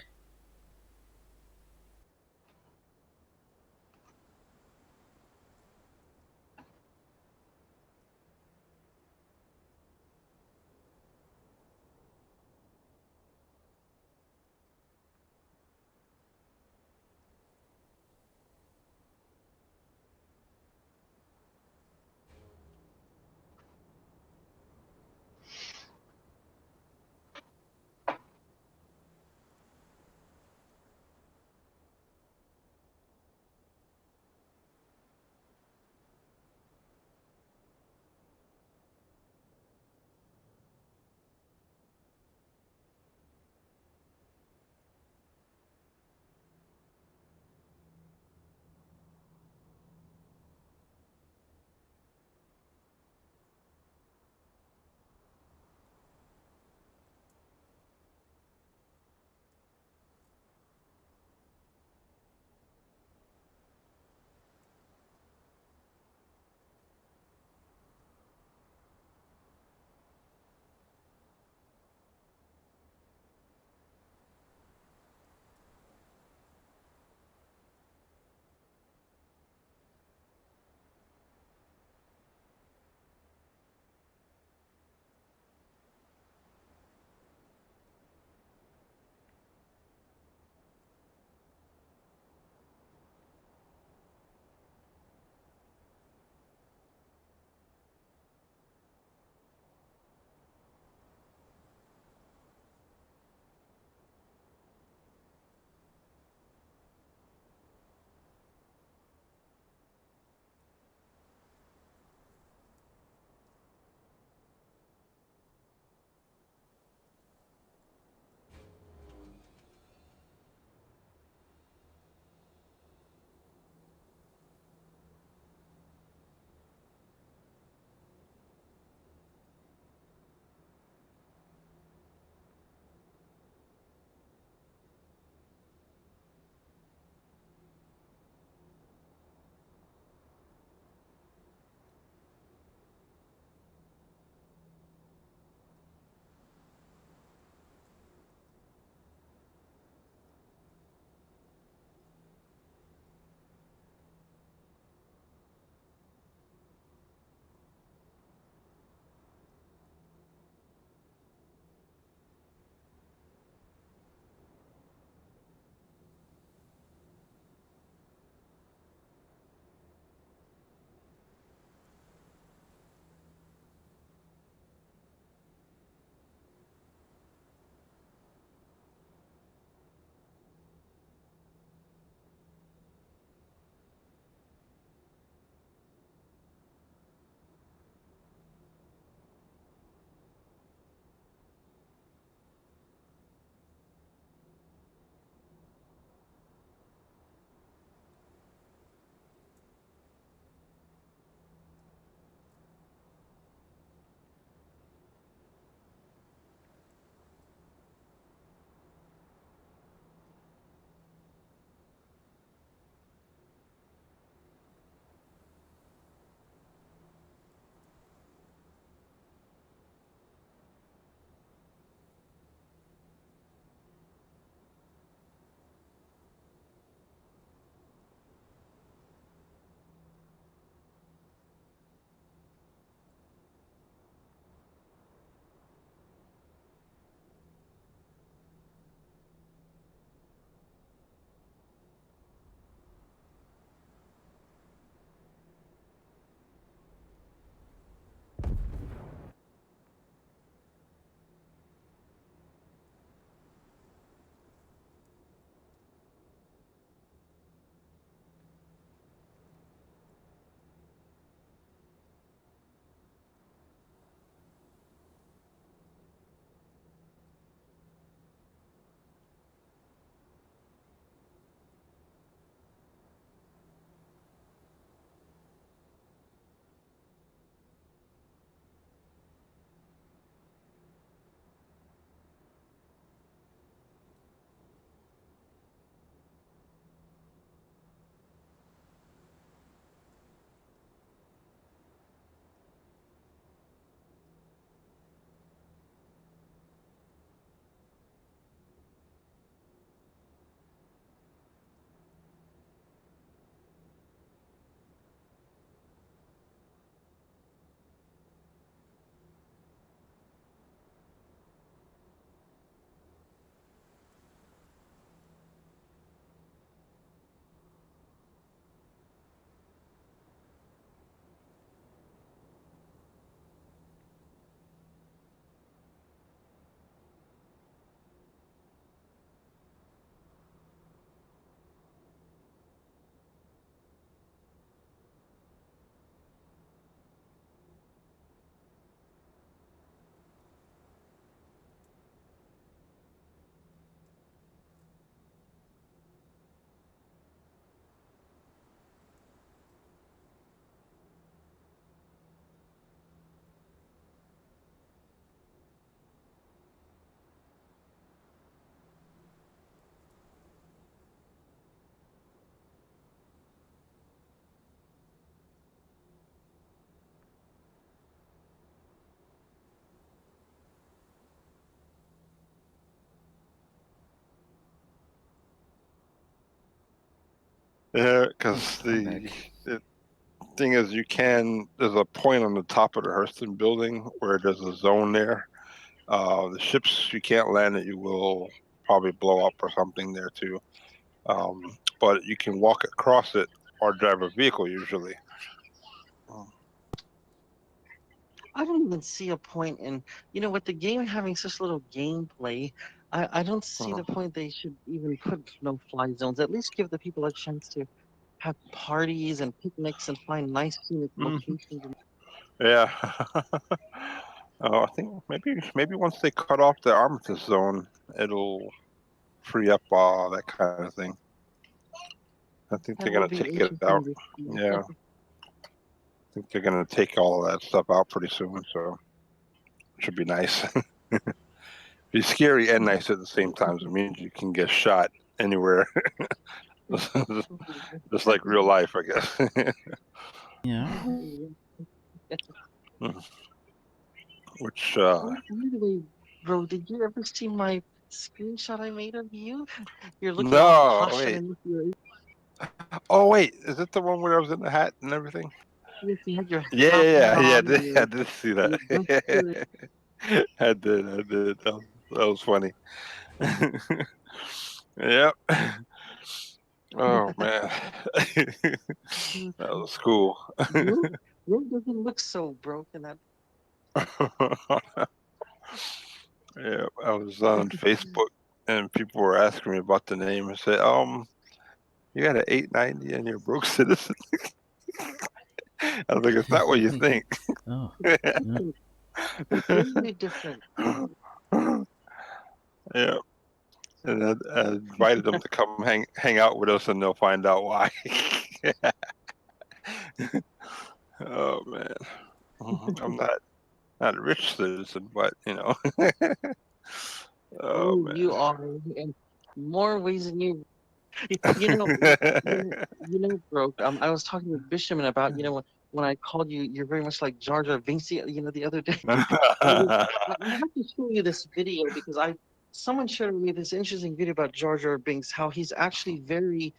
Yeah, because I'm back. the thing is, there's a point on the top of the Hurston building where there's a zone there. The ships you can't land it, you will probably blow up or something there too. But you can walk across it or drive a vehicle usually. I don't even see a point in, with the game having such little gameplay, I don't see the point they should even put no-fly zones. At least give the people a chance to have parties and picnics and find nice scenic locations. Yeah. I think maybe once they cut off the Armistice zone, it'll free up that kind of thing. I think That they're will gonna be take it out. interesting to see. Yeah, I think they're gonna take all of that stuff out pretty soon. So it should be nice. Be scary and nice at the same time. So it means you can get shot anywhere, just like real life, I guess. Yeah. Which By the way, bro, did you ever see my screenshot I made of you? You're looking all no, posh wait. underneath your. Oh wait, is it the one where I was in the hat and everything? Yes, you had your Yeah, hat yeah, yeah. on. I did see that. Your best shirt. I did. That was funny. Yep. Oh man, that was cool. Bro doesn't look so broken. That Yeah, I was on Facebook and people were asking me about the name. I said, you got an 890 and you're a broke citizen. I was like, it's not what you think. Oh. it's really different. Yeah. And I invited them to come hang out with us, and they'll find out why. Oh man, I'm not a rich citizen, but oh Oh, man. you are in more ways than you. You know, bro. I was talking with Bishopman about, when I called you, you're very much like Jar Jar Binks, the other day. I have to show you this video because someone showed me this interesting video about Jar Jar Binks, how he's actually very,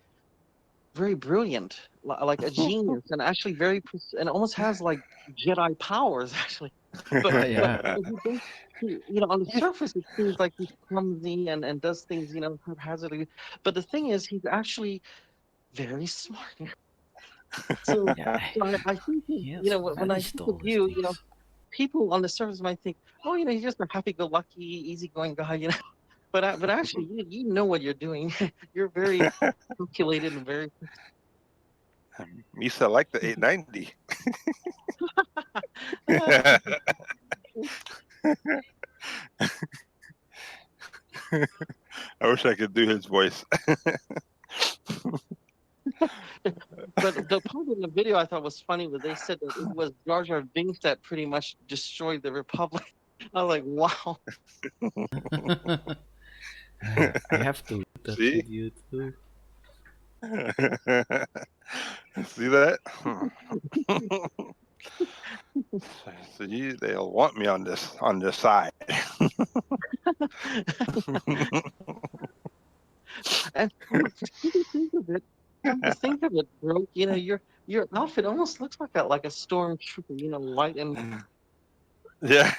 very brilliant, like a genius, and actually and almost has like Jedi powers, actually. But Oh, yeah. he does, on the surface it seems like he's clumsy and does things, haphazardly. But the thing is, he's actually very smart. So, Yeah. I think that, He has when I very think of stylish you, things. people on the surface might think, oh, he's just a happy-go-lucky, easygoing guy, But actually, you know what you're doing. You're very calculated and very. Misa like the 890. I wish I could do his voice. But the part in the video I thought was funny was they said that it was Jar Jar Binks that pretty much destroyed the Republic. I was like, wow. I have to look that See? video too. See that? See, they'll want me on this side. And come to think of it, bro, your outfit almost looks like a stormtrooper, light and. Yeah.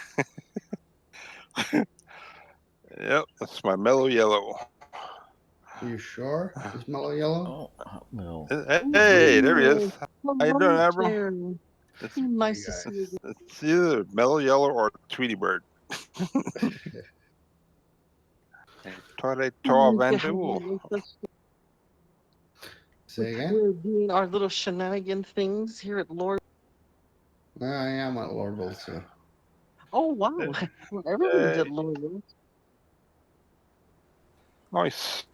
Yep, that's my mellow yellow. Are you sure? It's mellow yellow? Oh, well. Hey, there he is. Hello How you doing, Admiral? there. It's, Nice to guys. see you again. it's either mellow yellow or Tweety Bird. Tore Vandu. Say again? We're doing our little shenanigan things here at Lord. I am at Lordville too. Oh wow! Well, everybody's at Lord. Nice.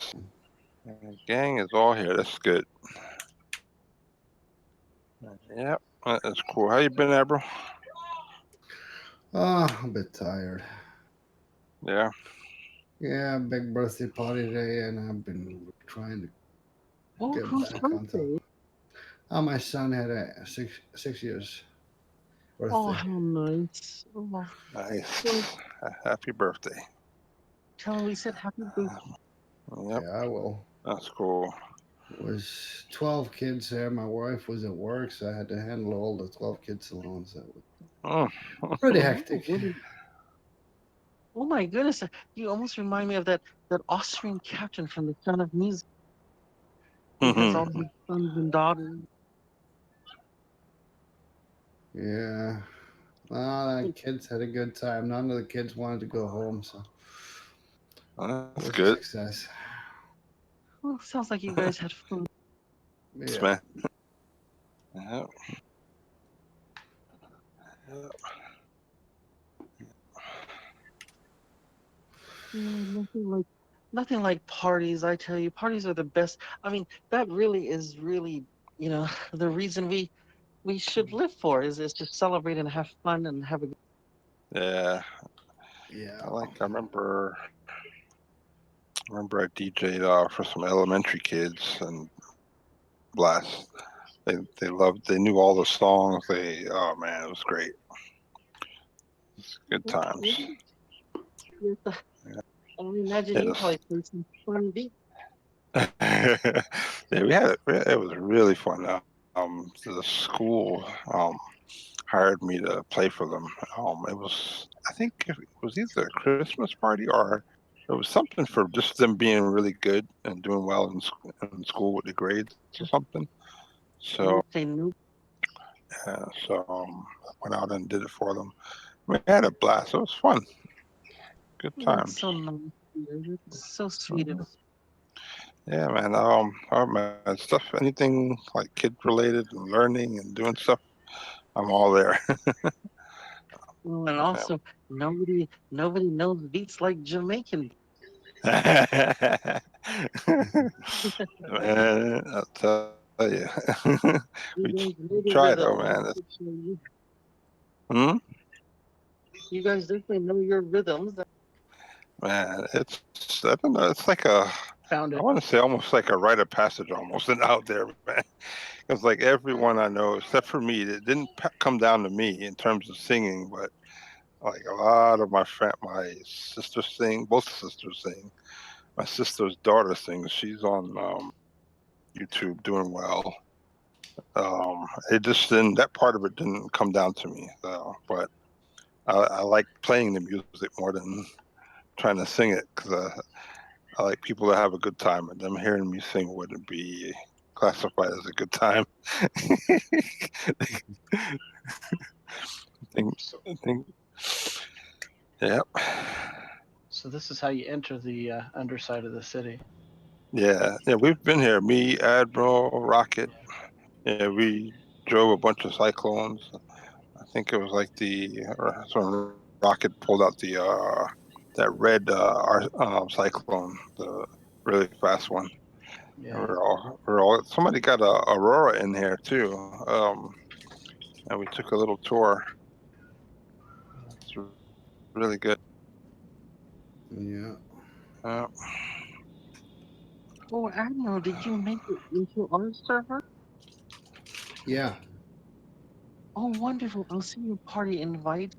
Gang is all here. That's good. Yep, that's cool. How you been, Admiral? Oh, a bit tired. Yeah. Yeah, big birthday party today, and I've been trying to Oh, get whose back on top. birthday? Oh, my son had a six years birthday. Oh, how nice! Oh, Nice. well, Happy birthday. tell him we said happy birthday. Yep. Yeah, I will. That's cool. was 12 kids there. My wife was at work, so I had to handle all the 12 kids alone. So it was pretty hectic. Oh my goodness! You almost remind me of that Austrian captain from The Sound of Music. He has all his sons and daughters. Yeah. The kids had a good time. None of the kids wanted to go home, so That's it was good. a success. Oh, sounds like you guys had fun. Yes, Yeah. man. Yeah. Nothing like parties. I tell you, parties are the best. I mean, that really is really, the reason we should live for is to celebrate and have fun and have a good. Yeah. Yeah. I remember I DJ'd for some elementary kids and blast. They knew all the songs. Oh man, it was great. It's good times. Yes, I imagine you Yes. probably played some fun beats. Yeah, it was really fun. The school hired me to play for them. I think it was either a Christmas party or it was something for just them being really good and doing well in school with the grades or something. So Say no. I went out and did it for them. We had a blast. It was fun. Good That's times. so nice. That's so sweet of you. Yeah, man. Man, stuff, anything like kid related and learning and doing stuff, I'm all there. Well, and also nobody knows beats like Jamaican beats. Man, I'll tell you. You we guys know the try though, rhythm. man. You guys definitely know your rhythms. Man, I don't know, it's like I want to say almost like a rite of passage almost and out there, man. It's like everyone I know, except for me, it didn't come down to me in terms of singing, but like a lot of my sisters sing, both sisters sing. My sister's daughter sings. She's on YouTube doing well. It just didn't. That part of it didn't come down to me, though. But I like playing the music more than trying to sing it because I like people to have a good time, and them hearing me sing wouldn't be classified as a good time. I think, yeah. So this is how you enter the underside of the city. Yeah, we've been here. Me, Admiral, Rocket. Yeah, we drove a bunch of cyclones. I think it was like when Rocket pulled out that red cyclone, the really fast one. Yeah. We're all. Somebody got a Aurora in here too, and we took a little tour. It's really good. Yeah. Oh, Admiral, did you make it into our server? Yeah. Oh, wonderful. I'll see your party invite.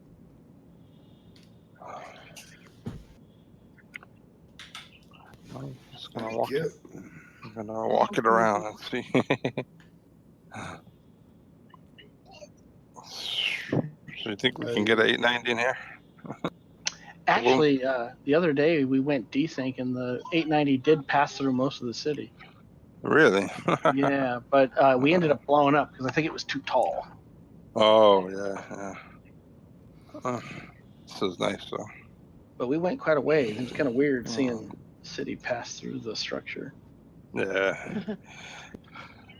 I'm just gonna Thank you. I'm gonna walk it around and see. So you think we can get an 890 in here? Actually, the other day we went desync and the 890 did pass through most of the city. Really? Yeah, but we ended up blowing up because I think it was too tall. Oh yeah. This is nice though. But we went quite a ways. It was kind of weird seeing the city pass through the structure. Yeah.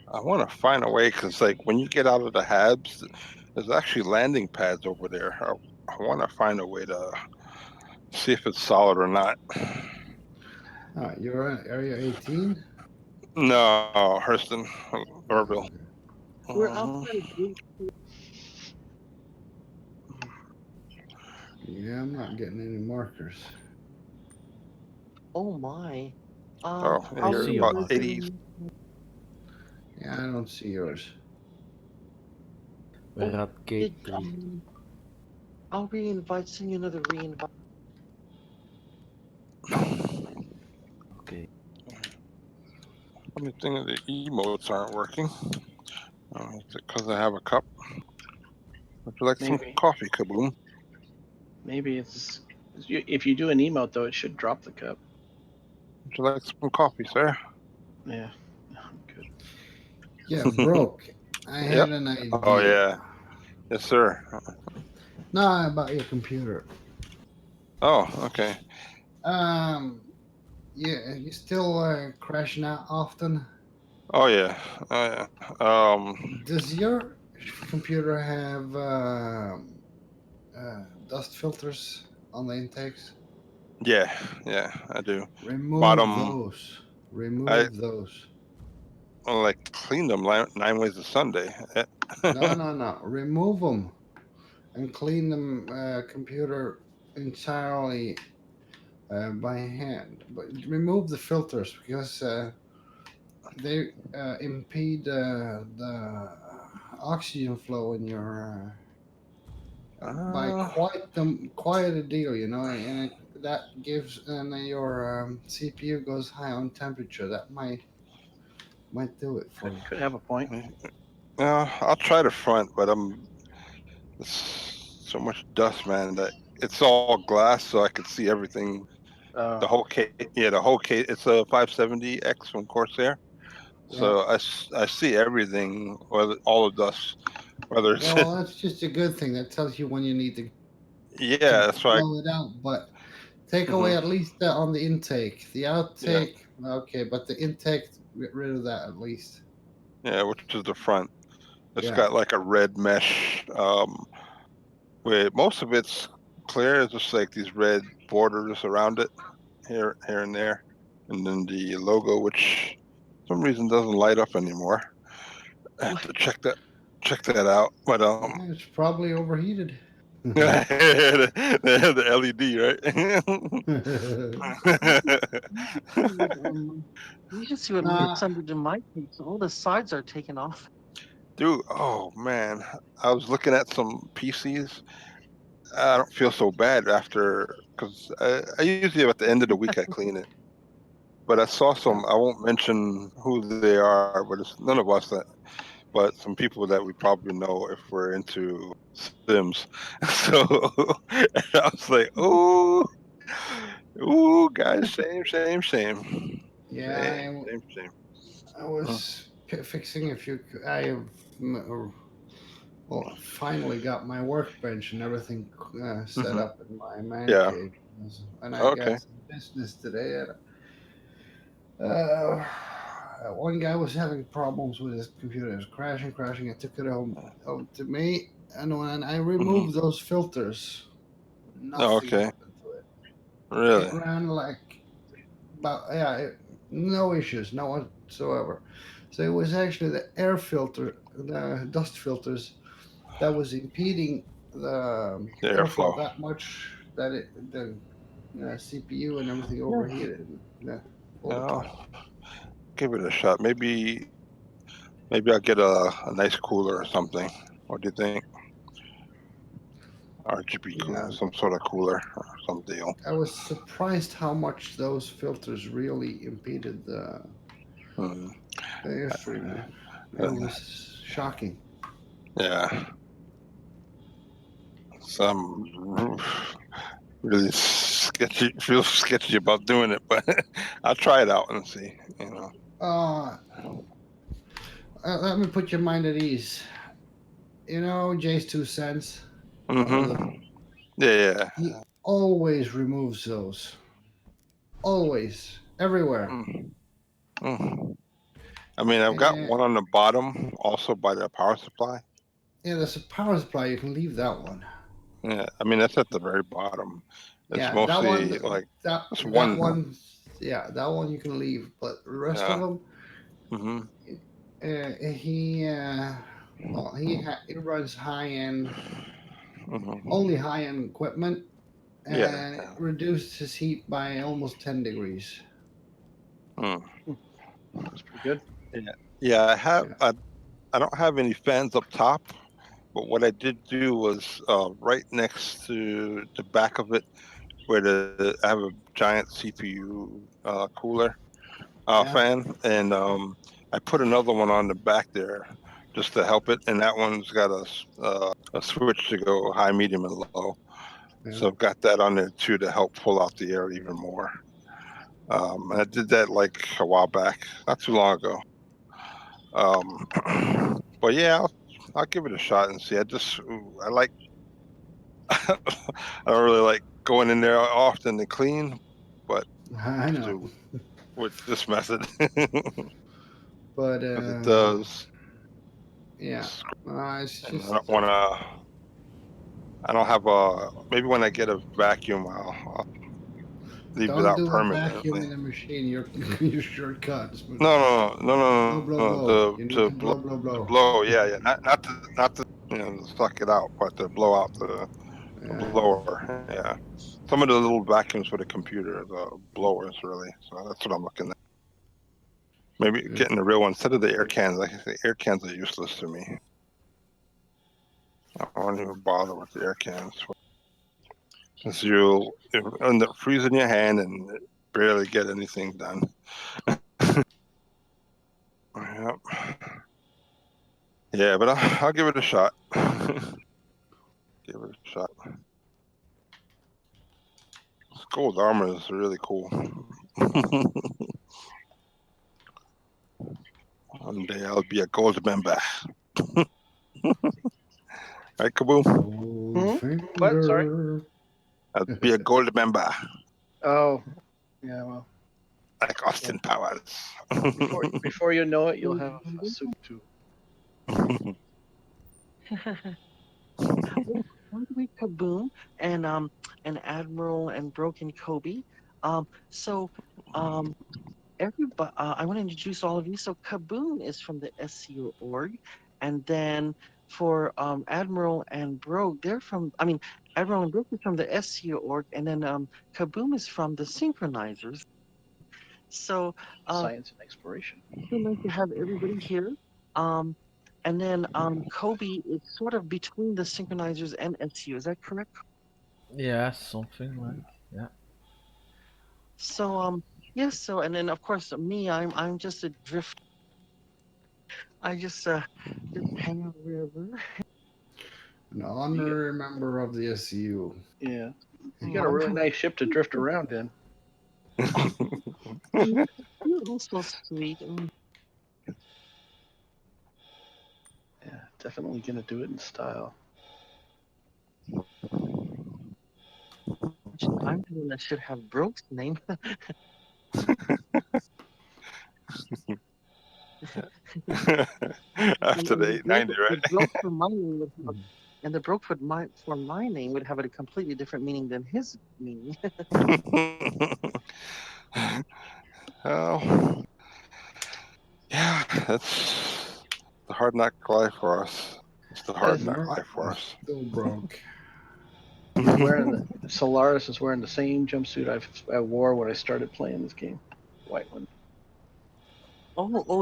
I want to find a way because, like, when you get out of the habs, there's actually landing pads over there. I want to find a way to see if it's solid or not. You're on Area 18? No, Hurston, Orville. Okay. We're outside of Gate. Yeah, I'm not getting any markers. Oh my. Oh, yeah, I'll I you're see be your about marker. 80s. Yeah, I don't see yours. We're at gate 3. I'll send you another re-invite. Okay. Funny thing is the emotes aren't working. Is it because I have a cup? Would you like some Maybe. coffee, Kaboom? Maybe it's if you do an emote though, it should drop the cup. Would you like some coffee, sir? Yeah, good. Yeah, broke. I Yep. had an idea. Oh yeah. Yes, sir. No, about your computer. Oh, okay. Yeah, you still crashing out often? Oh yeah. Oh yeah. Does your computer have dust filters on the intakes? Yeah, I do. Remove Bottom. those. Remove those. I like clean them 9 ways to Sunday. No. Remove them and clean them computer entirely by hand. But remove the filters because they impede the oxygen flow in your by quite a deal, and that gives and then your CPU goes high on temperature. That might do it for you. Could have a point. I'll try the front, but it's so much dust, man, that it's all glass, so I can see everything. The whole case, the whole case. It's a 570X from Corsair, so I see everything, whether all the dust, whether it's Well, that's just a good thing. That tells you when you need to yeah, that's right. blow it out. But take away at least on the intake. The outtake, okay, but the intake, get rid of that at least. Yeah, which is the front. It's Yeah. got like a red mesh. Where most of it's clear. It's just like these red borders around it, here and there, and then the logo, which for some reason doesn't light up anymore. I have to check that out. But It's probably overheated. the LED, You should see what Mike's under the mic. All the sides are taken off. Dude, oh man, I was looking at some PCs. I don't feel so bad after, because I usually at the end of the week I clean it. But I saw some. I won't mention who they are, but it's none of us but some people that we probably know if we're into Sims. So I was like, ooh, guys, shame. Yeah, Shame. I was fixing a few. Well, finally got my workbench and everything set up in my man cave, and I got some business today. One guy was having problems with his computer. It was crashing. I took it home to me, and when I removed those filters, nothing happened to it. Really? It ran like no issues, no whatsoever. So it was actually the air filter, the dust filters, that was impeding the airflow that much that the CPU and everything overheated all the time. Give it a shot. Maybe I'll get a nice cooler or something. What do you think? RGB cooler, some sort of cooler or some deal. I was surprised how much those filters really impeded the airstream. It was shocking. Yeah. Some really sketchy. Feel sketchy about doing it, but I'll try it out and see. Let me put your mind at ease. Jay's 2 cents. Yeah. He always removes those. Always. Everywhere. I mean, I've got one on the bottom, also by the power supply. Yeah, there's a power supply. You can leave that one. Yeah, I mean that's at the very bottom. It's mostly that one, like that one. Yeah, that one you can leave, but the rest of them, he runs high end, only high end equipment, and it reduced his heat by almost 10 degrees. That's pretty good. Yeah. I don't have any fans up top, but what I did do was right next to the back of it, where I have a giant CPU cooler. Yeah. fan, and I put another one on the back there just to help it, and that one's got a switch to go high, medium, and low. Yeah. So I've got that on there too to help pull out the air even more. And I did that like a while back, not too long ago. But yeah, I'll give it a shot and see. I like I don't really like going in there often to clean, but I know. do with this method But because it does. yeah, it's And just I don't want to. I don't have a. Maybe when I get a vacuum, I'll leave it don't out do a vacuum permanently. in the machine. Your shortcuts. But No. blow. You need to blow. To blow. Yeah. Not to suck it out, but to blow out the Yeah. blower. Yeah. Some of the little vacuums for the computer, the blowers, really. So that's what I'm looking at. Maybe Yeah. getting the real one instead of the air cans. Like the air cans are useless to me. I don't even bother with the air cans. Since you'll end up freezing your hand and barely get anything done. Yep. Yeah, but I'll give it a shot. Give it a shot. This gold armor is really cool. One day I'll be a gold member. Right, Kaboom? Gold What? Sorry. finger. I'll be a gold member, Oh, yeah. Well, like Austin Powers. before you know it, you'll have a suit too. Well, by the way, Kaboom and Admiral and Broken Kobe. So everybody, I want to introduce all of you. So Kaboom is from the SCU org, and then for Admiral and Broke, Admiral and Broke is from the SCU org, and then Kaboom is from the Synchronizers. So Science and exploration. so nice to have everybody here. Um, and then Kobe is sort of between the Synchronizers and SCU. Is that correct? Yeah, something like yeah. So yes, so and then of course me, I'm just a drift. I just hang out wherever. An You get, honorary member of the SCU. yeah. You got a Oh, really nice ship to drift around in. you're also sweet. Yeah, definitely gonna do it in style. Actually, I'm the one that should have Broke's name. After the 890, The Broke right? for my name would have, and the Broke for my name would have a completely different meaning than his meaning. Oh, yeah, that's the hard knock life for us. It's the hard As knock life for I'm us. still broke. He's wearing Solaris is wearing the same jumpsuit I wore when I started playing this game, white one.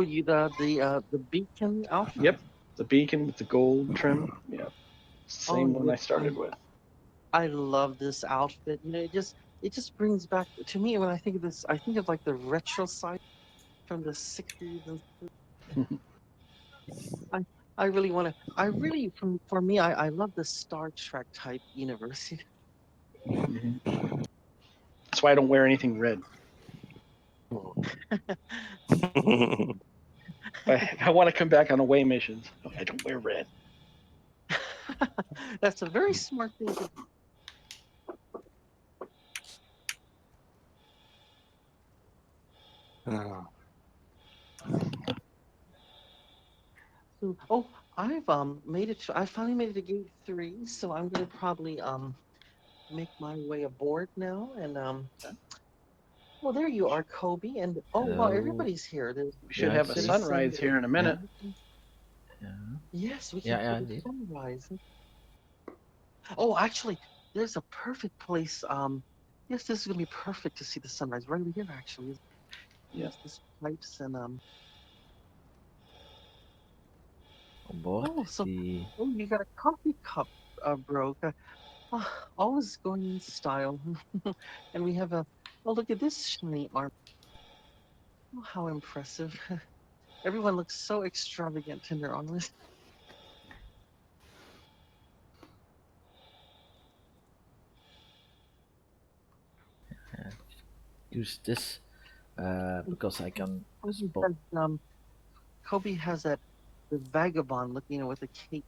You the beacon outfit. Yep, the beacon with the gold trim. Yeah, it's the Oh same one I yes, started with. I love this outfit. It just brings back to me when I think of this. I think of like the retro side from the '60s and I I really want to. I really for me, I love the Star Trek type universe. That's why I don't wear anything red. I want to come back on away missions. I don't wear red. That's a very smart thing to do. Oh, I've made it. I finally made it to gate 3, so I'm gonna probably make my way aboard now. And well, there you are, Kobe. And oh wow, Hello, everybody's here. There's We should United have a States. Citizen. sunrise here in a Yeah, minute. yeah, Yes, we can yeah, see yeah, the indeed. sunrise. Oh, actually, there's a perfect place. Yes, this is gonna be perfect to see the sunrise right over here. Actually, Yeah. yes, this pipes and On board Oh, so the you got a coffee cup, broke. Always going in style. And we have a. Oh, look at this shiny arm. Oh, how impressive. Everyone looks so extravagant in their honest. Use this because I can Kobe spot. Kobe has that the vagabond looking with a cape.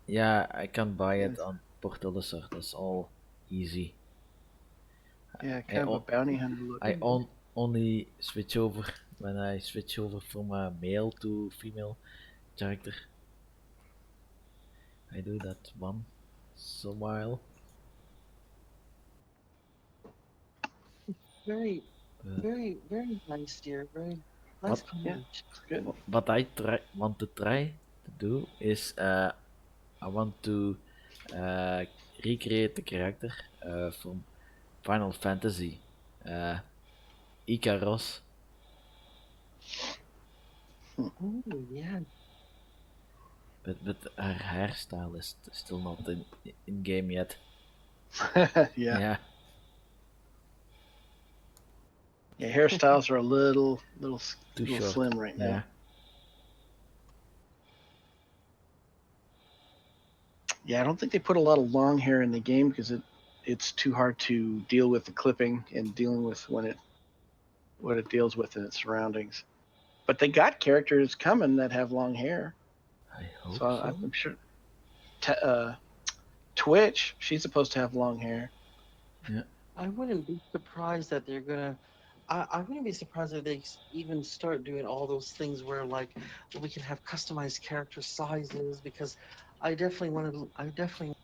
Yeah, I can buy it Yes. on Portal de Sort. That's all easy. Yeah, I kind of a bounty hunter look. I only switch over when I switch over from a male to female character. I do that once a while. Very, But very nice, dear. Very nice what Yeah, combination. it's good. what I want to try to do is I want to uh, recreate the character from Final Fantasy, uh, Ikaros, Oh yeah. but her hairstyle is still not in game yet. Yeah. Yeah, Yeah, hairstyles are a little too little short. slim right Yeah. now. Yeah, I don't think they put a lot of long hair in the game because it's too hard to deal with the clipping and dealing with what it deals with in its surroundings. But they got characters coming that have long hair, I hope so so. I'm sure. Twitch, she's supposed to have long hair. Yeah. I wouldn't be surprised that they're gonna. I wouldn't be surprised if they even start doing all those things where like we can have customized character sizes because I definitely want to. I definitely.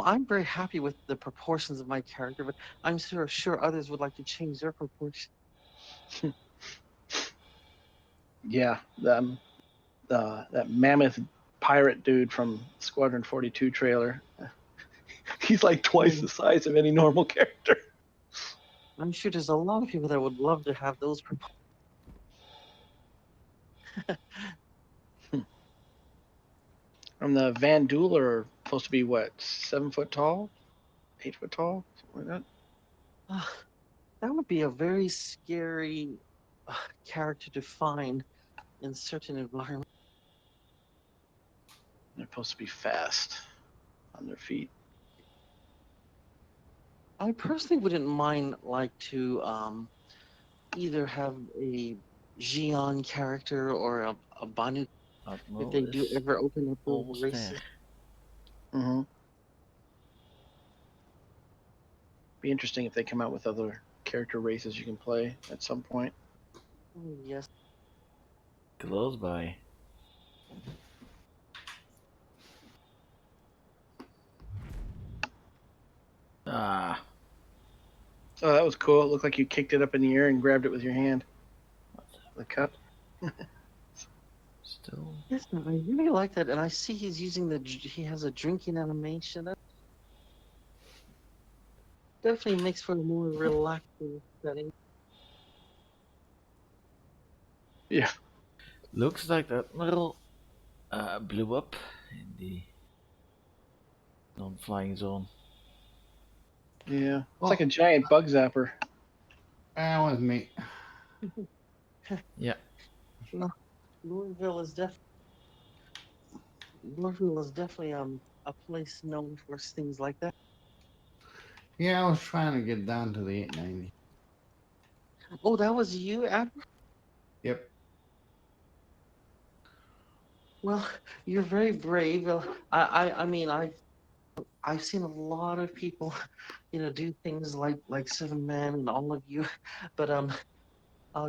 I'm very happy with the proportions of my character, but I'm sure others would like to change their proportions. Yeah, that mammoth pirate dude from Squadron 42 trailer. He's like twice the size of any normal character. I'm sure there's a lot of people that would love to have those From the Van Duel are supposed to be what, 7 foot tall, 8 foot tall, something like that. that would be a very scary character to find in certain environments. They're supposed to be fast on their feet. I personally wouldn't mind like to either have a Xion character or a Banu if Admiral they do is ever open up those almost there. races. Mm-hmm. Be interesting if they come out with other character races you can play at some point. Oh, yes. Close by. Ah, Oh, that was cool. It looked like you kicked it up in the air and grabbed it with your hand. what? The cup. Still. Yes, I really like that, and I see he's using he has a drinking animation. That definitely makes for a more relaxing setting. Yeah. Looks like the Admiral blew up in the non-flying zone. Yeah. It's Well, like a giant bug zapper. that was me. Yeah. No, Louisville is definitely a place known for things like that. Yeah, I was trying to get down to the 890. Oh, that was you, Admiral? Yep. Well, you're very brave. I mean, I've seen a lot of people, do things like Seven Man and all of you, but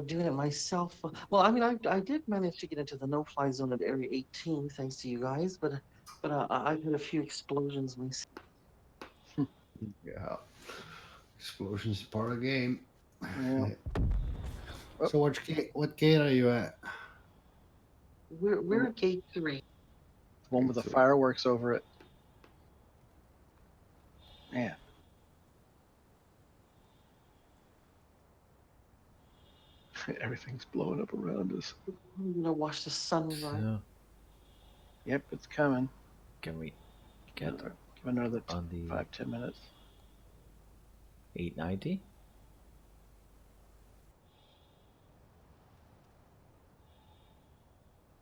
doing it myself. Well, I mean, I did manage to get into the no-fly zone at Area 18 thanks to you guys, but I've had a few explosions myself. Yeah. Explosions is part of the game. Yeah. Oh. So what gate are you at? We're at Gate 3. One with the Gate 3. fireworks over it. Man. Everything's blowing up around us. Watch the sunrise. So, Yep, it's coming. can we get Give another on the 5-10 minutes. 890?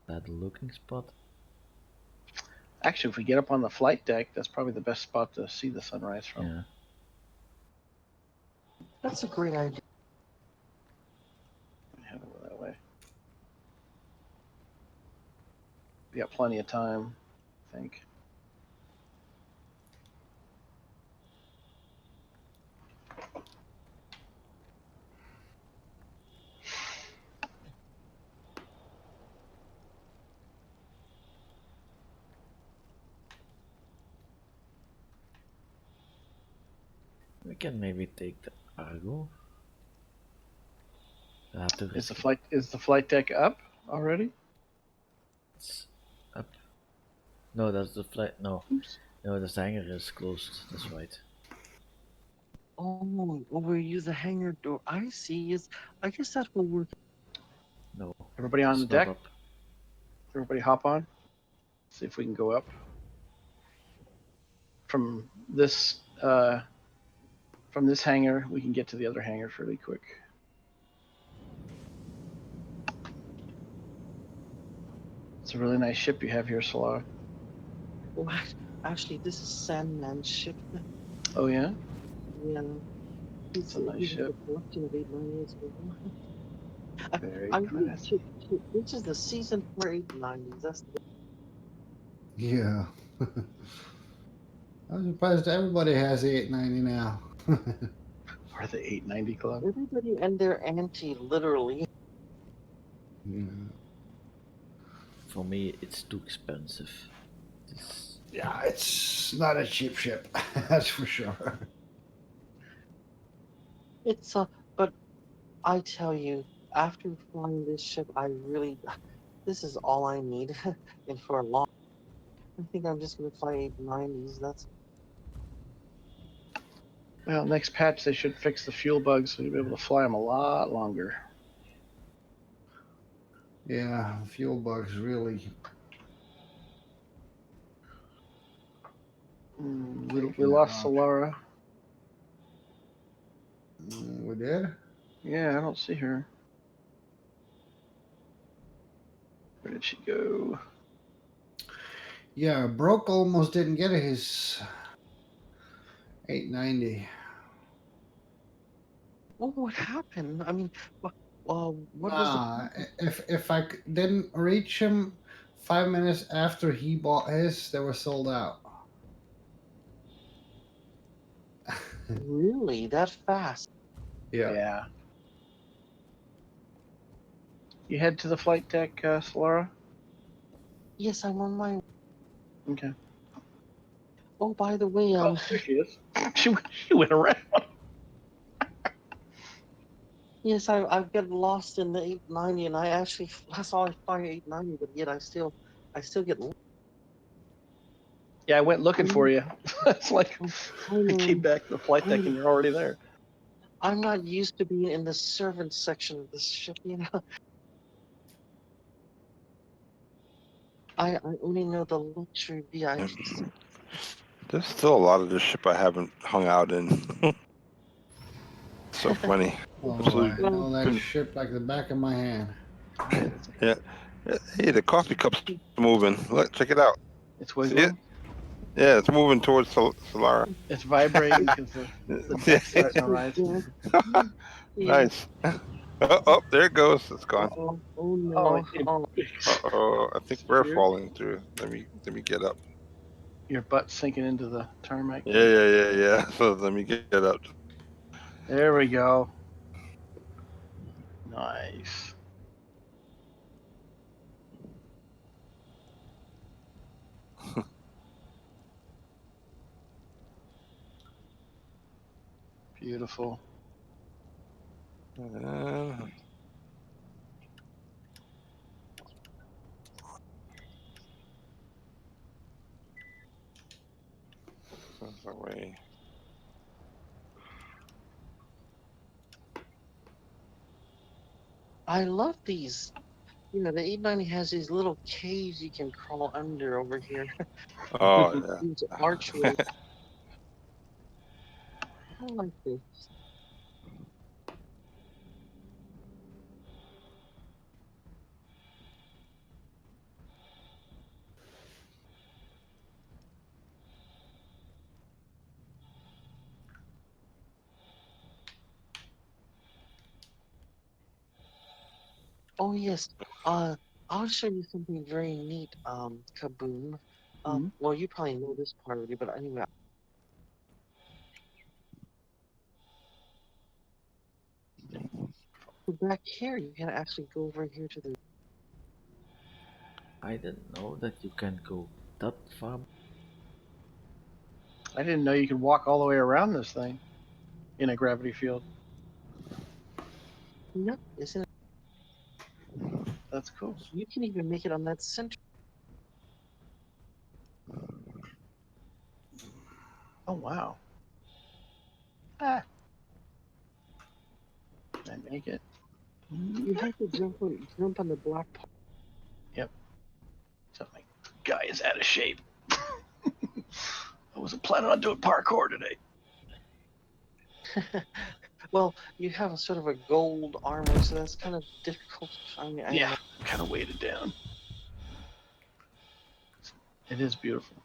Bad looking spot. Actually, if we get up on the flight deck, that's probably the best spot to see the sunrise from. Yeah. That's a great idea. Head over that way. We got plenty of time, I think. We can maybe take the Argo. I have to Is risk the flight deck up already? it's up. No, that's the flight. No, Oops. no, the hangar is closed. That's right. Oh, we use the hangar door. I see. Yes, I guess that will work. No, Everybody on it's the not deck? up. Everybody hop on. See if we can go up. From this hangar, we can get to the other hangar fairly quick. It's a really nice ship you have here, Solara. Oh, actually, this is Sandman's ship. Oh yeah? Yeah, It's a nice he has ship. a collection of 890 as well. Very I really classy. this is the season for 890s. That's the Yeah. I'm surprised everybody has the 890 now. Or the 890 Club. everybody and their auntie, literally. Yeah. For me, it's too expensive. This. Yeah, it's not a cheap ship, that's for sure. It's but I tell you, after flying this ship, I really, this is all I need, and for a long. I think I'm just gonna fly 890s. That's Well, next patch they should fix the fuel bugs so you'll be able to fly them a lot longer. Yeah, fuel bugs really. We Taking that lost long. Solara. We did? Yeah, I don't see her. Where did she go? Yeah, Broke almost didn't get his 890. oh, what happened? I mean, what was the Nah, if I didn't reach him 5 minutes after he bought his, they were sold out. really that fast? Yeah. Yeah. You head to the flight deck, Solara? Yes, I'm on my. Okay. Oh, by the way, Oh, there she is. She went around. yes, I get lost in the 890, and I actually that's all I fly 890, but yet I still get. Yeah, I went looking for you. It's like I I came know. back to the flight deck and you're already there. I'm not used to being in the servant section of this ship, you know. I only know the luxury VIP. There's still a lot of this ship I haven't hung out in. So funny. Oh, Absolutely. I know that ship like the back of my hand. Yeah. Hey, the coffee cup's moving. Look, check it out. It's See it? wiggling. Yeah, it's moving towards Solara. It's vibrating because the deck's starting to rise. Nice. Oh, there it goes. It's gone. Oh Oh, no. Oh, Oh, I think we're falling through. Let me get up. Your butt sinking into the tarmac. Yeah. So let me get up. There we go. Nice. Beautiful. That's away. I love these. You know, the 890 has these little caves you can crawl under over here. Oh These yeah. archways. I like this. Oh yes. I'll show you something very neat, Kaboom. Mhm. Well, you probably know this part already, but anyway. So back here, you can actually go over here to the. I didn't know that you can go that far. I didn't know you could walk all the way around this thing in a gravity field. Yep, isn't it? That's cool. You can even make it on that center. Oh wow. Ah. Did I make it? You have to jump on the black part. Yep. So my guy is out of shape. I wasn't planning on doing parkour today. Well, you have a sort of a gold armor, so that's kind of difficult. I mean, I Yeah, know. kind of weighted down. It is beautiful.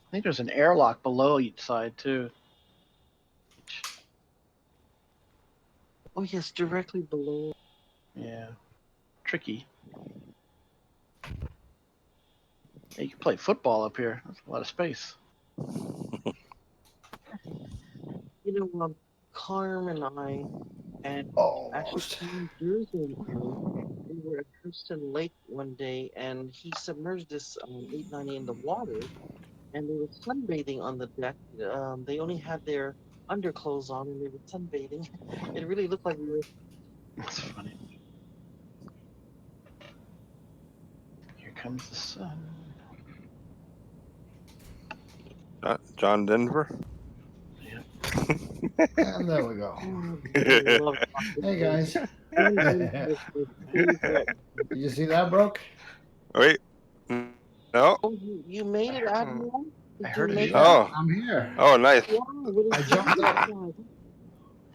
I think there's an airlock below each side too. Oh yes, directly below. Yeah, tricky. Hey, you can play football up here. That's a lot of space. You know, Carm and I, and actually Almost. Jersey and I, we were at Houston Lake one day, and he submerged this 890 in the water, and they were sunbathing on the deck. They only had their underclothes on, and they were sunbathing. It really looked like we were. That's funny. Here comes the sun. John Denver. And there we go. I love Hey guys. John Did Denver was my favorite. you see that, Brooke? Wait. No. Oh, you made it, Admiral? I Did you heard a make ship. it? Yeah, Oh. I'm here. Oh, nice. Wow, what I did jumped you up. do?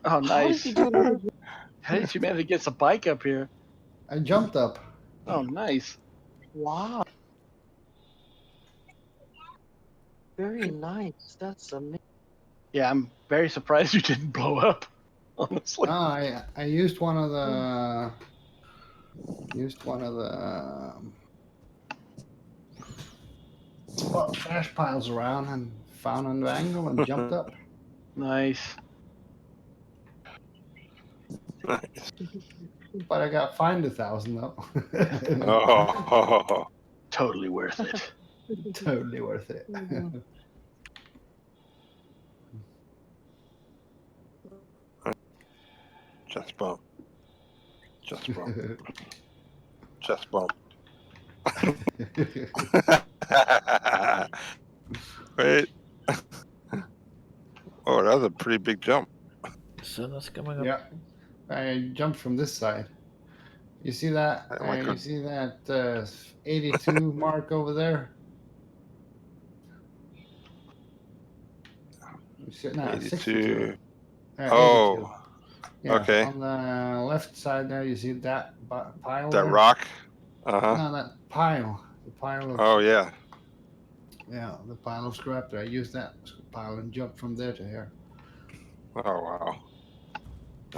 Oh, How did nice. you do it? How did you manage to get some bike up here? I jumped up. Oh, nice. Wow, very nice. That's amazing. Yeah, I'm very surprised you didn't blow up. Honestly. No, I used one of the well, trash piles around and found an angle and jumped up. Nice. But I got fined 1,000 though. Oh. Totally worth it. Totally worth it. Chest bump. Chest bump. Chest bump. Wait. Oh, that was a pretty big jump. The sun is coming up. Yeah, I jumped from this side. You see that? Oh my You God. see that 82 mark over there? You see, no, 62. 82. 82. Oh, Yeah, okay. on the left side there, you see that pile That there? rock. Uh-huh. No, that pile. The pile of Oh, yeah. yeah, the pile of scrap there. I used that pile and jumped from there to here. Oh, wow.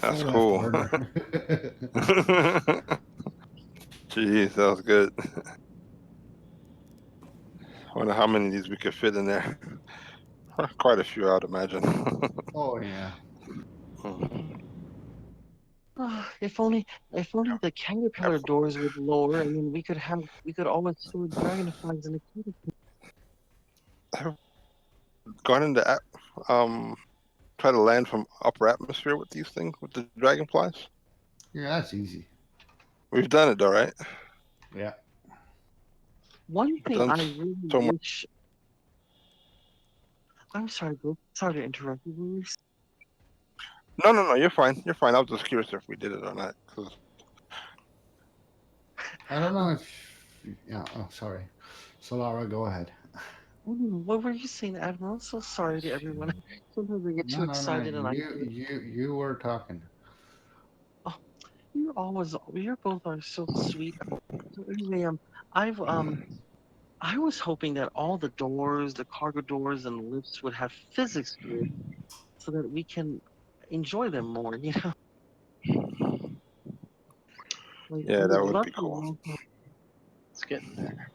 That's Full cool. afterburner. Jeez, that was good. Wonder how many of these we could fit in there. Quite a few, I'd imagine. Oh yeah. If only the caterpillar doors would lower. I mean, we could always store dragonflies in the caterpillar. Gone into try to land from upper atmosphere with these things, with the dragonflies? Yeah, that's easy. We've done it though, right? Yeah. One thing Done I really so much. wish. I'm sorry, bro. Sorry to interrupt you. What were you saying? No, you're fine. You're fine. I was just curious if we did it or not. 'Cause I don't know if yeah, oh sorry. Solara, go ahead. What were you saying, Admiral? So sorry to everyone. Sometimes I get too No. excited and I. You were talking. Oh, you're both are so sweet. So anyway, I was hoping that all the doors, the cargo doors and lifts would have physics to it, so that we can enjoy them more. You know, like I Yeah, would that would love be to cool. know how. It's getting there.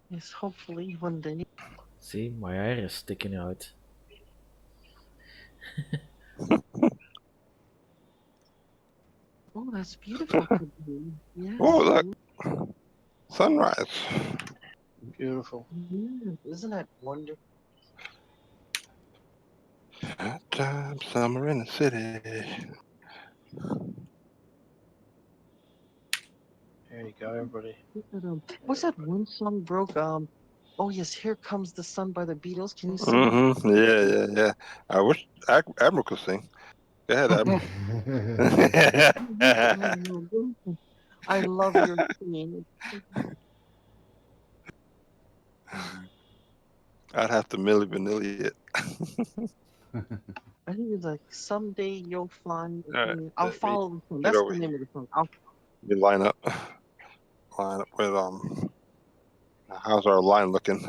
Yes, hopefully one day. See, my hair is sticking out. Oh, that's beautiful. Kaboom. Yes. Oh, look, sunrise. Beautiful. Yes. Isn't that wonderful? Hot time summer in the city. There you go, everybody. What's that one song broke? Oh yes, Here Comes the Sun by the Beatles. Can you sing that? Yeah. I wish Admiral could sing. Go ahead, Admiral. I love your singing. I'd have to Milli Vanilli it. I think it's like Someday You'll Fly. All right, I'll let me follow the song. get That's over the here. name of the song. We line up with how's our line looking?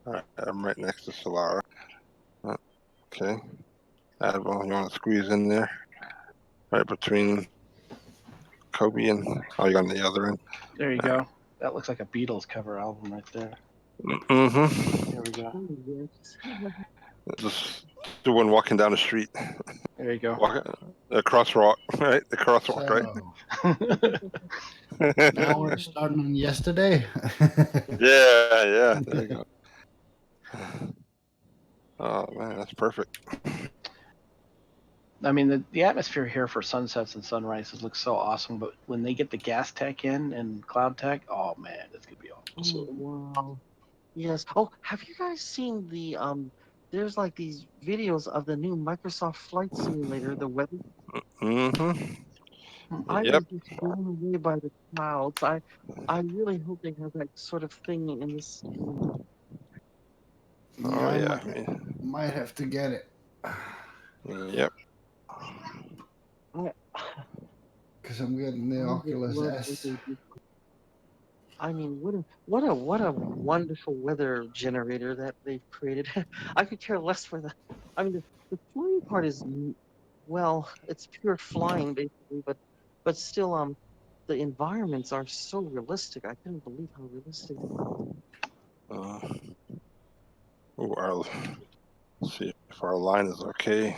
All right, I'm right next to Solara. Okay, Admiral, you want to squeeze in there, right between Kobe and you're on the other end. There you go. That looks like a Beatles cover album right there. Mm-hmm. Here we go. Oh, yes. Just doing walking down the street. There you go. The crosswalk, right? The crosswalk, right? So now we're starting on yesterday. Yeah. There you go. Oh man, that's perfect. I mean, the atmosphere here for sunsets and sunrises looks so awesome, but when they get the gas tech in and cloud tech, oh man, it's gonna be awesome. Oh, wow. Yes. Oh, have you guys seen the there's like these videos of the new Microsoft Flight Simulator, the weather. Mm-hmm. I Yep. was just blown away by the clouds. I really hope they have that sort of thing in this. Oh yeah. Might have to get it. Yep. I, Because I'm getting the I just Oculus love what S. they do. I mean, what a wonderful weather generator that they've created. I could care less for the. I mean, the flying part is well, it's pure flying basically, but still, the environments are so realistic. I couldn't believe how realistic they are. Let's see if our line is okay.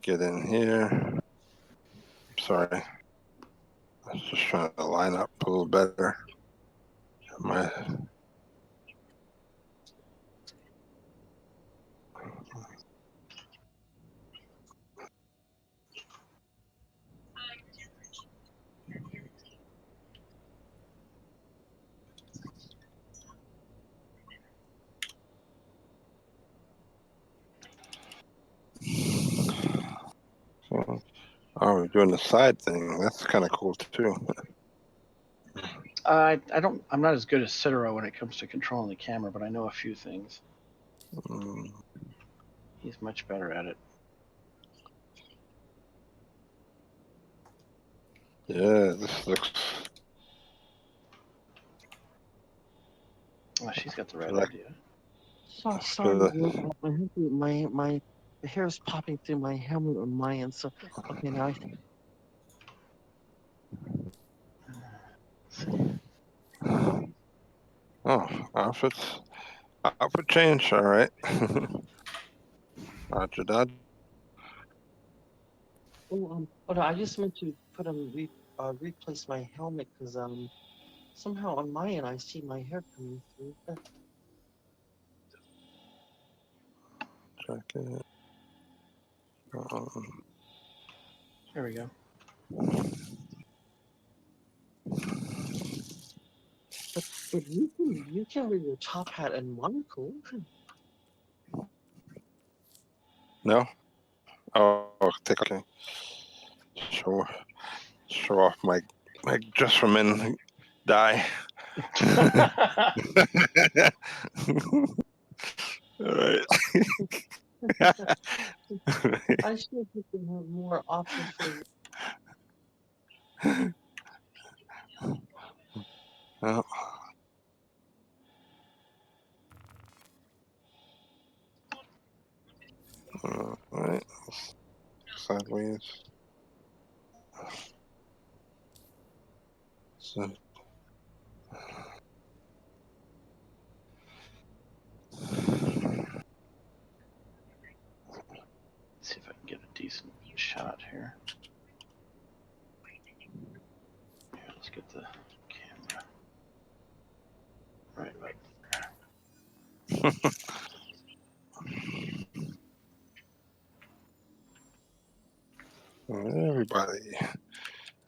Get in here. Sorry. I was just trying to line up a little better. My so, we're doing the side thing. That's kind of cool too. I'm not as good as Citaro when it comes to controlling the camera, but I know a few things. He's much better at it. Yeah, this looks. Oh, she's got the right idea. Sorry, Will, my the hair is popping through my helmet on my end. So okay, now Oh, outfit change. All right. Roger that. oh no, I just meant to replace my helmet because somehow on my end I see my hair coming through. Check it. There we go. But you can wear your top hat and monocle. No. Oh, take okay. Show off my just for men dye. All right. I should we can have more options for you. Well, all right. Sideways. So, See if I can get a decent shot here. Here, let's get the camera right about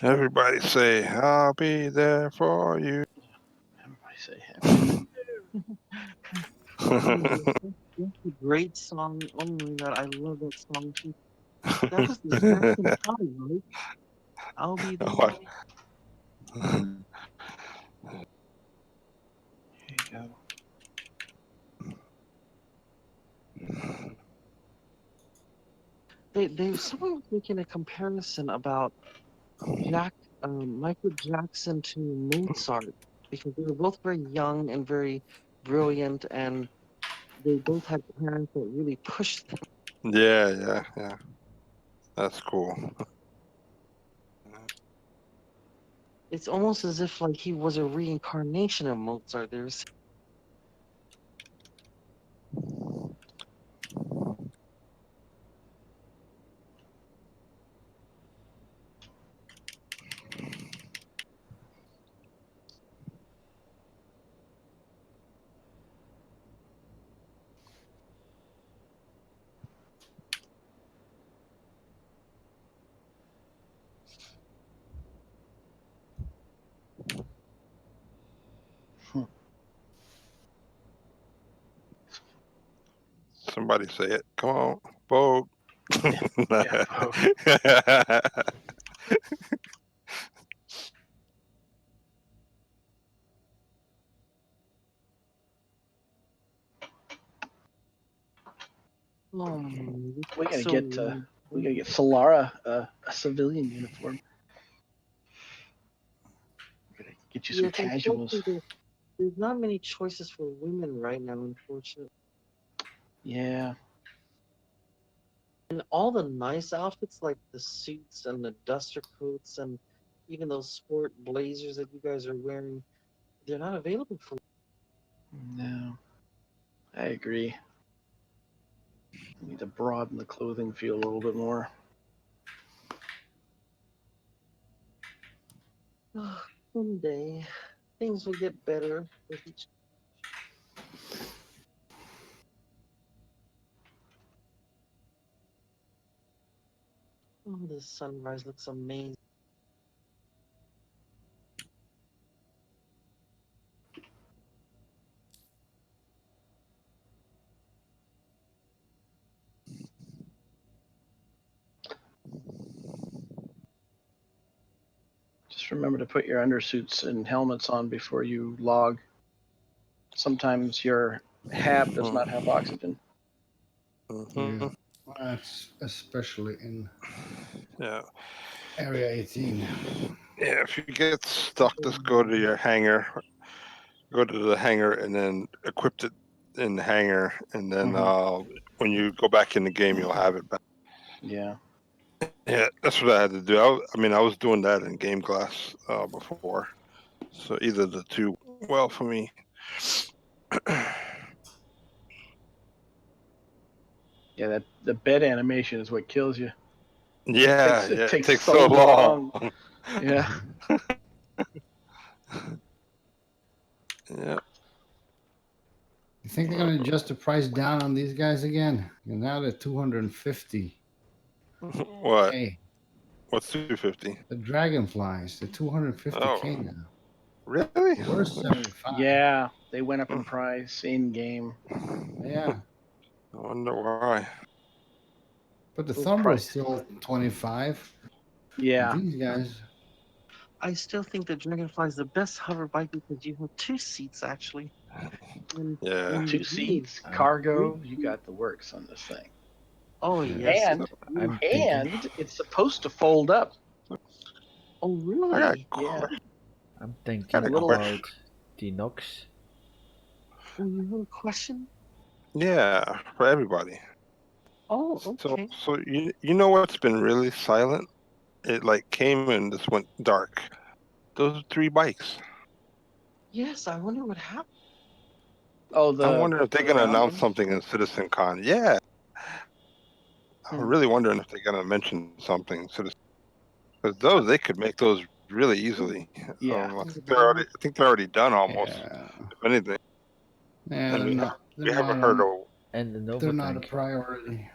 everybody say, I'll be there for you. Everybody say happy. That's a great song. Oh my god, I love that song too. That was the Jackson 5, right? I'll be there. What? Here you go. Someone was making a comparison about Michael Jackson to Mozart because they were both very young and very brilliant, and they both had parents that really pushed them. Yeah. That's cool. It's almost as if like he was a reincarnation of Mozart. There's Somebody say it. Come on. Vogue. Yeah, Vogue. We gotta so get Solara a civilian uniform. We're gonna get you some yes, casuals. unfortunately, there's not many choices for women right now, unfortunately. Yeah. And all the nice outfits like the suits and the duster coats and even those sport blazers that you guys are wearing, they're not available for. No. I agree. We need to broaden the clothing field a little bit more. Someday things will get better with each. Oh, the sunrise looks amazing. Just remember to put your undersuits and helmets on before you log. Sometimes your hab does not have oxygen. Yeah, that's especially in Yeah. Area 18. Yeah, if you get stuck, just go to your hangar. Go to the hangar and then equip it in the hangar, and then when you go back in the game, you'll have it back. Yeah. Yeah, that's what I had to do. I was doing that in game class before, so either the two well for me. Yeah, the bed animation is what kills you. Yeah, It takes takes so long. Yeah. Yeah. You think they're going to adjust the price down on these guys again? And now they're 250. What? Hey, What's 250? the Dragonflies, they're 250K now. Really? They were 75. Yeah, they went up in price in game. Yeah. I wonder why. But the Those Thumber's prices. still 25. Yeah. These guys. I still think that Dragonfly is the best hover bike because you have 2 seats actually. And Yeah. when 2 you seats, I'm- cargo. You got the works on this thing. Oh Yeah. yes. And I'm thinking. and it's supposed to fold up. Oh I got, really? Yeah. I'm got thinking a little- question. about the Nox. Oh, you have a question? Yeah, for everybody. Oh, So, okay. so you know what's been really silent? It like came and just went dark. Those 3 bikes. Yes, I wonder what happened. Oh, I'm wondering if they're gonna ground announce ones? something in Citizen Con. Yeah, I'm Hmm. really wondering if they're gonna mention something Citizen, because those they could make those really easily. Yeah. I think they're already done almost. Yeah. If anything, Yeah, and they're not. we They're haven't not. heard of. And the Nova They're not a tank. priority.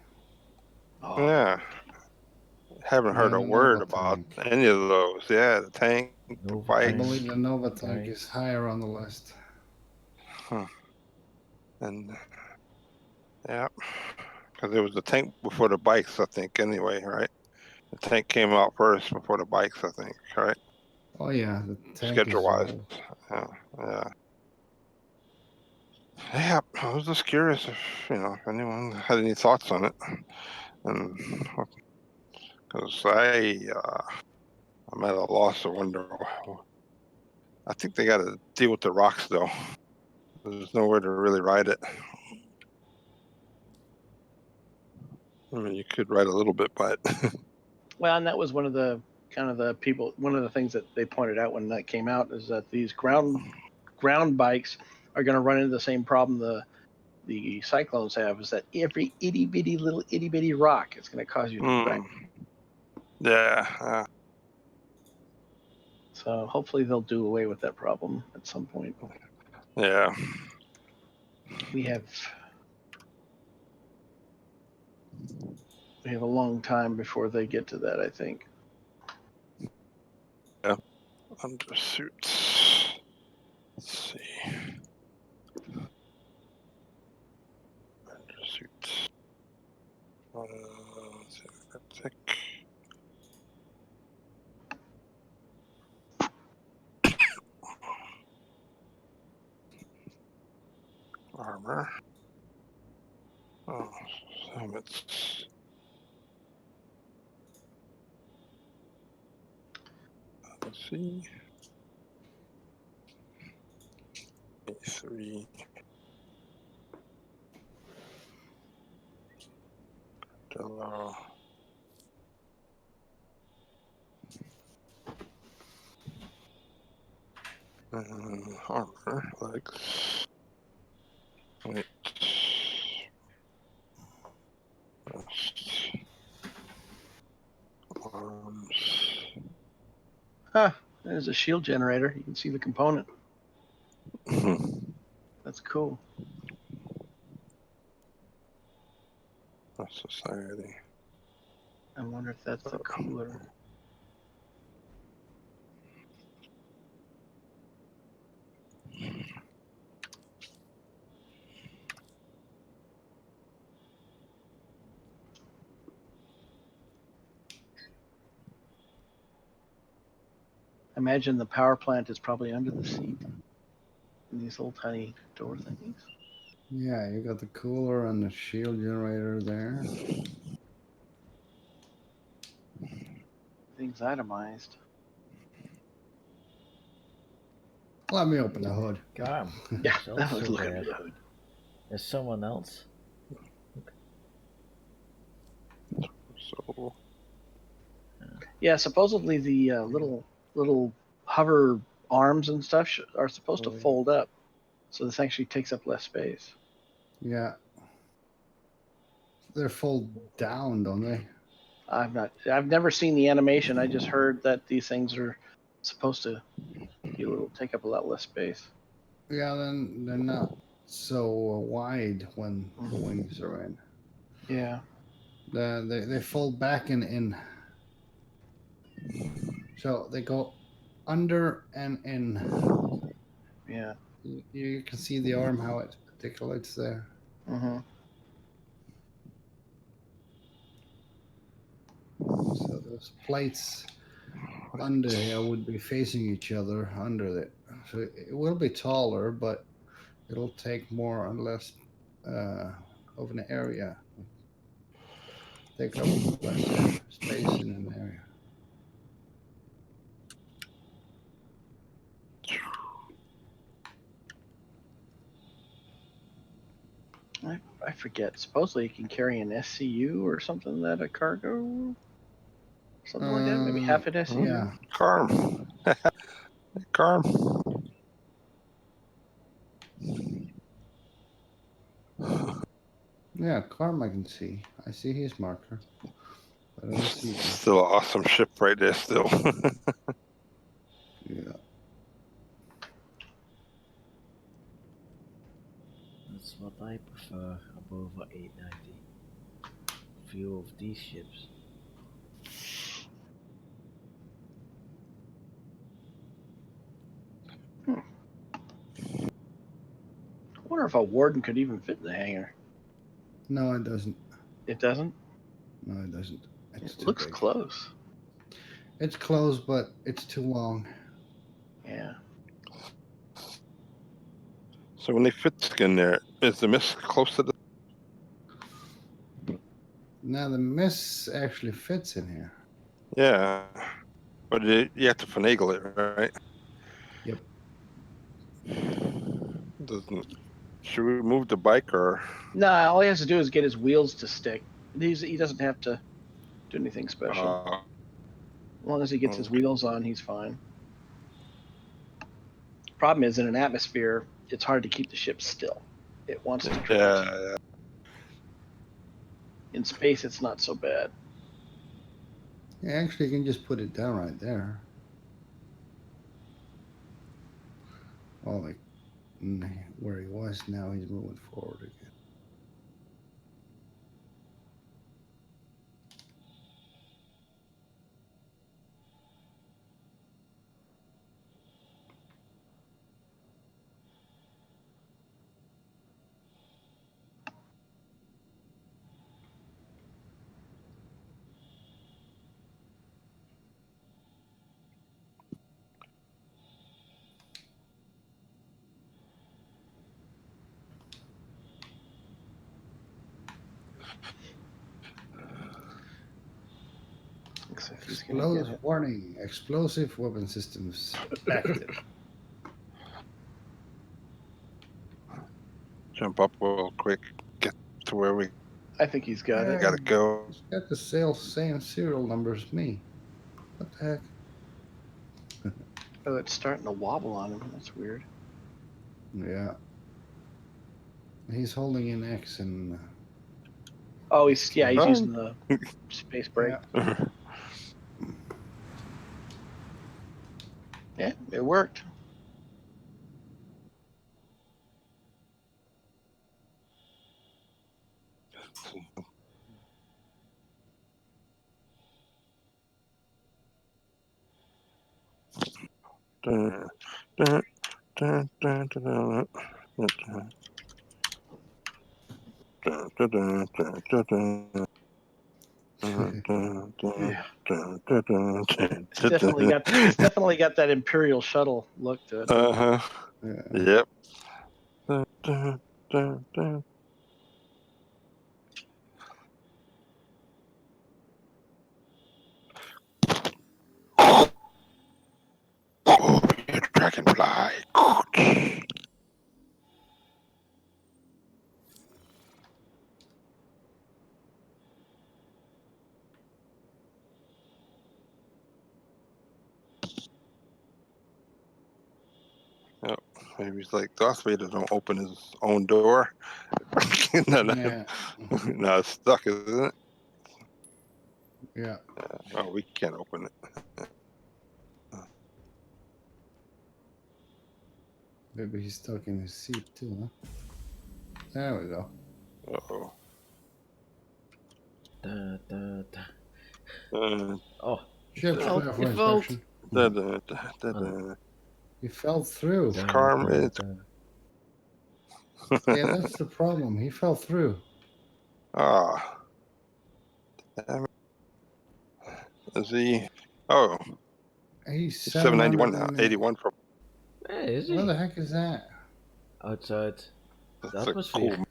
Oh, Yeah, haven't heard Yeah, a the word Nova about tank. any of those. Yeah, the tank, the Nova I tank. bikes, believe the Nova tank is Bikes. higher on the list. and yeah, because there was the tank before the bikes, I think. Anyway, right? The tank came out first before the bikes, I think. Right? Oh yeah, the tank Schedule is wise. old. Yeah. Yeah, I was just curious if anyone had any thoughts on it, and because I'm at a loss to wonder. I think they got to deal with the rocks though. There's nowhere to really ride it. I mean, you could ride a little bit, but well, and that was one of the things that they pointed out when that came out is that these ground bikes are going to run into the same problem the cyclones have, is that every itty bitty rock is going to cause you to wreck. Yeah. So hopefully they'll do away with that problem at some point. Yeah. We have a long time before they get to that, I think. Undersuits. Let's see. Undersuits. Let's see. Tick. Armor. Oh, helmets. Let's see. A3. Dello. Armor. Legs. Wait. Rest. Arms. Huh, there's a shield generator. You can see the component. That's cool. Society. I wonder if that's the cooler. Imagine the power plant is probably under the seat in these little tiny door thingies. Yeah, you got the cooler and the shield generator there. Things itemized. Let me open the hood. God, Yeah, it's that was also looking there. under the hood. There's someone else. So Yeah, supposedly the little hover arms and stuff are supposed to fold up, so this actually takes up less space. Yeah. They're fold down, don't they? I've never seen the animation. I just heard that these things are supposed to take up a lot less space. Yeah, then they're not so wide when the wings are in. Yeah. They fold back and in. So they go under and in. Yeah. You can see the arm, how it articulates there. Mm-hmm. So those plates under here would be facing each other under it. So it will be taller, but it'll take more or less of an area. Take up less space in an area. I forget. Supposedly you can carry an SCU or something that a cargo, something like that. Maybe half an SCU. Yeah. Carm. Carm. Yeah, Carm I can see. I see his marker. But I don't see you. Still an awesome ship right there still. Yeah. That's what I prefer above a 890. Few of these ships. I wonder if a Warden could even fit in the hangar. No, it doesn't. It doesn't. No, it doesn't. It's It too looks big. close. It's close, but it's too long. Yeah. So when they fit in there, is the mist close to the? Now the miss actually fits in here. Yeah, but you have to finagle it, right? Yep. Doesn't. Should we move the bike or? Nah, all he has to do is get his wheels to stick. He doesn't have to do anything special. As long as he gets his okay. wheels on, he's fine. Problem is, in an atmosphere, it's hard to keep the ship still. It wants to drift. Yeah. In space, it's not so bad. Yeah, actually, you can just put it down right there. Well, like where he was, now he's moving forward again. Looks like he's gonna get it. Warning, explosive weapon systems active. Jump up real quick. Get to where we I think he's got it. gotta go. He's got the same serial number as me. What the heck? Oh, it's starting to wobble on him. That's weird. Yeah. He's holding an X and. Oh, he's Fine. using the space brake. Yeah. Yeah, it worked. Dun, dun, dun, dun, dun, dun, dun, dun, dun, dun, dun, dun. Yeah. It's It's definitely got that Imperial shuttle look to it. Uh-huh. Yeah. Yep. Dun, dun, dun, dun. Oh, you dragonfly. Yep. Maybe he's like Darth Vader don't open his own door. No, Yeah. no, it's stuck, isn't it? Yeah. Oh, we can't open it. Maybe he's stuck in his seat too, huh? There we go. Uh-oh. Da, da, da. Uh, Oh, Ship's fell. clear for You fell. inspection. da, da, da, da, da. He fell through. It's Carm. It's Yeah, that's the problem. He fell through. ah. Damn it. Is he? Oh, He's It's 791 now. 700 81 from. Hey, is Where he? the heck is that? Outside the That's a atmosphere. cool.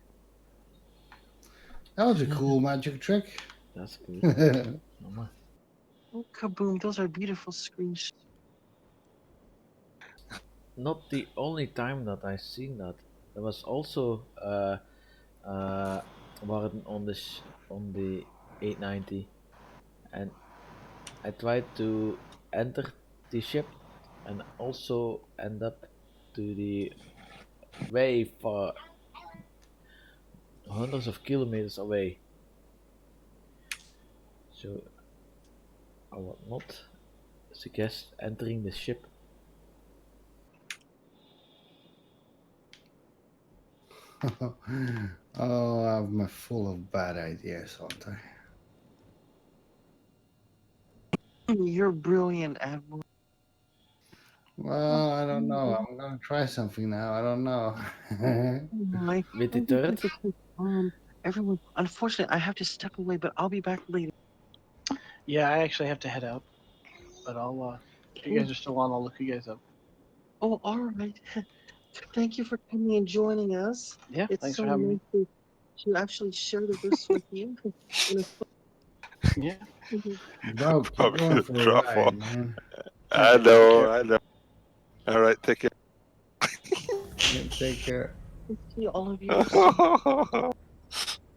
That was a cool magic trick. That's good. Mama. Oh, kaboom! Those are beautiful screenshots. Not the only time that I seen that. There was also Warden on the 890, and I tried to enter the ship and also end up to the way far, hundreds of kilometers away. So I would not suggest entering the ship. Oh, I'm full of bad ideas, aren't I? You're brilliant, Admiral. Well, I don't know. I'm gonna try something now. I don't know. My, With the I wish I turret? could take, everyone. Unfortunately, I have to step away, but I'll be back later. Yeah, I actually have to head out, but I'll. If you guys are still on, I'll look you guys up. Oh, all right. Thank you for coming and joining us. Yeah, It's thanks so for having me. nice to actually share the verse with you. In Yeah. Bro, keep Probably going for a drop ride, off. man. I know. I know. All right, take care. Yeah, take care. see all of you.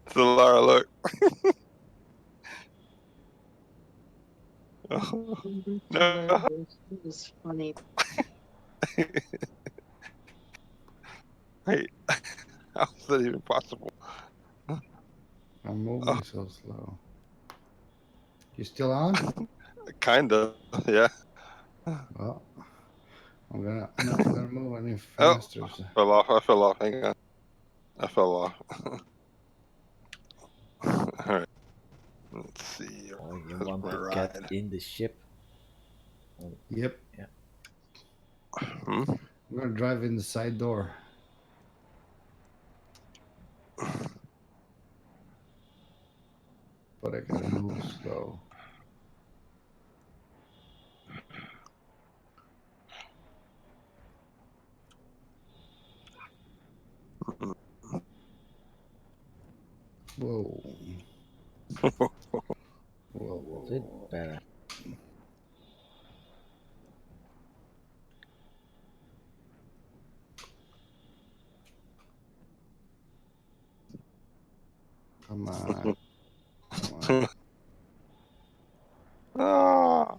Solara, look. No. It was funny. Hey, how's that even possible? I'm moving so slow. You still on? Kinda, yeah. Well, I'm not gonna move any Oh, faster. So. I fell off. Hang on. I fell off. All right. Let's see. Oh, you Let's want to ride. get in the ship? Oh, Yep. yeah. Hmm? I'm gonna drive in the side door. But I gotta move slow. Whoa. Whoa. Is it better? Come on. Come on. Ah.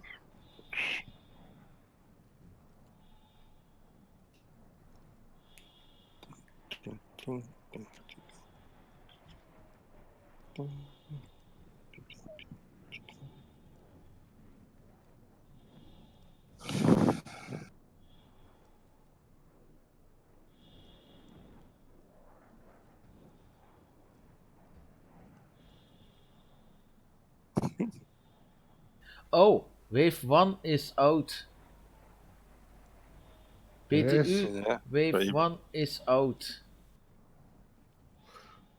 Oh, Wave 1 is out. It is? PTU Yeah. Wave 1 is out.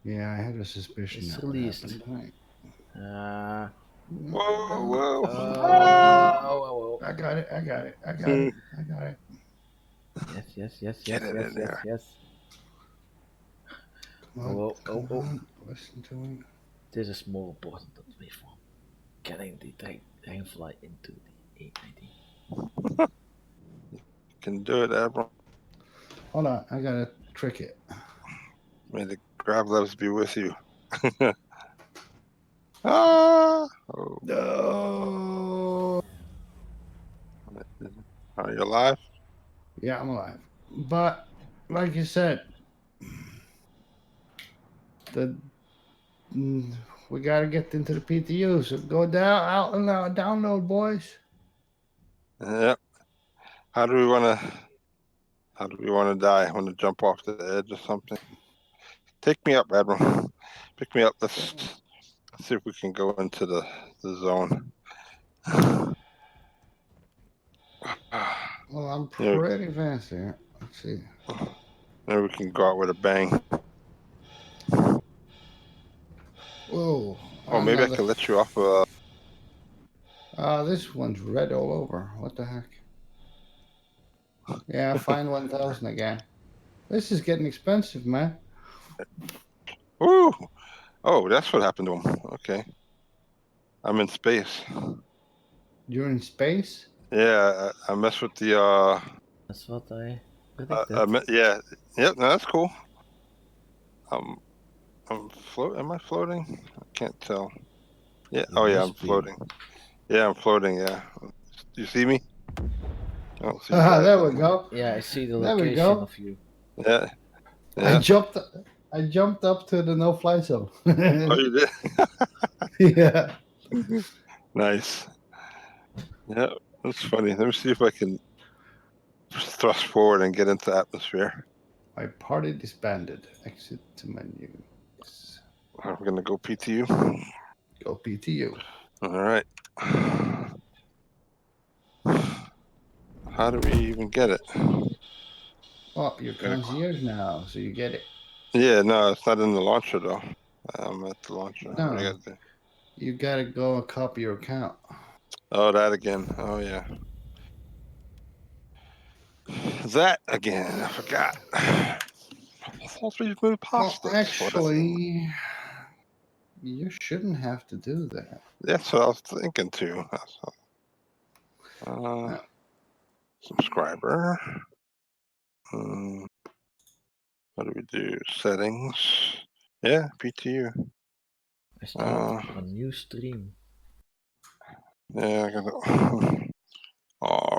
Yeah, I had a suspicion It's that would released. happen. Uh, Whoa. oh, I got it. I got it. I got Hmm. it. I got it. Yes. Get it in there. Come on. Oh. On. Listen to me. This is more important than Wave 1. Getting the dragonfly into the 890. Can do it, Admiral. Hold on. I gotta trick it. May the grav levels be with you. Ah. Oh. No. Are you alive? Yeah, I'm alive. But like you said, we gotta get into the PTU. So go down, out and out, download, boys. Yep. How do we want to die? Want to jump off the edge or something? Take me up, Admiral. Pick me up. Let's see if we can go into the zone. Well, I'm Yeah. pretty fast here. Let's see. Maybe we can go out with a bang. Whoa. Or maybe I can let you off. This one's red all over. What the heck? Yeah, fine 1,000 again. This is getting expensive, man. Ooh. Oh, that's what happened to him. Okay. I'm in space. You're in space? Yeah, I messed with the That's what I predicted. yeah. Yep, no, that's cool. I'm float. Am I floating? I can't tell. Yeah. You Oh yeah, I'm must be. floating. Yeah, I'm floating. Yeah. Do you see me? I don't see you Ah, guys. there we go. Yeah, I see the There we location go. of you. Yeah. I Yeah. jumped up to the no-fly zone. Oh, you did. Yeah. Nice. Yeah, that's funny. Let me see if I can thrust forward and get into atmosphere. My party disbanded. Exit to menu. I'm gonna go PTU. Go PTU. All right. How do we even get it? Oh, you're concierge now, so you get it. Yeah, no, it's not in the launcher though. I'm at the launcher. What do I No, gotta do? you gotta go and copy your account. Oh, that again. Oh yeah. That again. I forgot. I thought we've moved past Well, this. actually, you shouldn't have to do that. That's what I was thinking too. No. Subscriber. What do we do? Settings. Yeah, PTU. I start a new stream. Yeah, I gotta. Oh,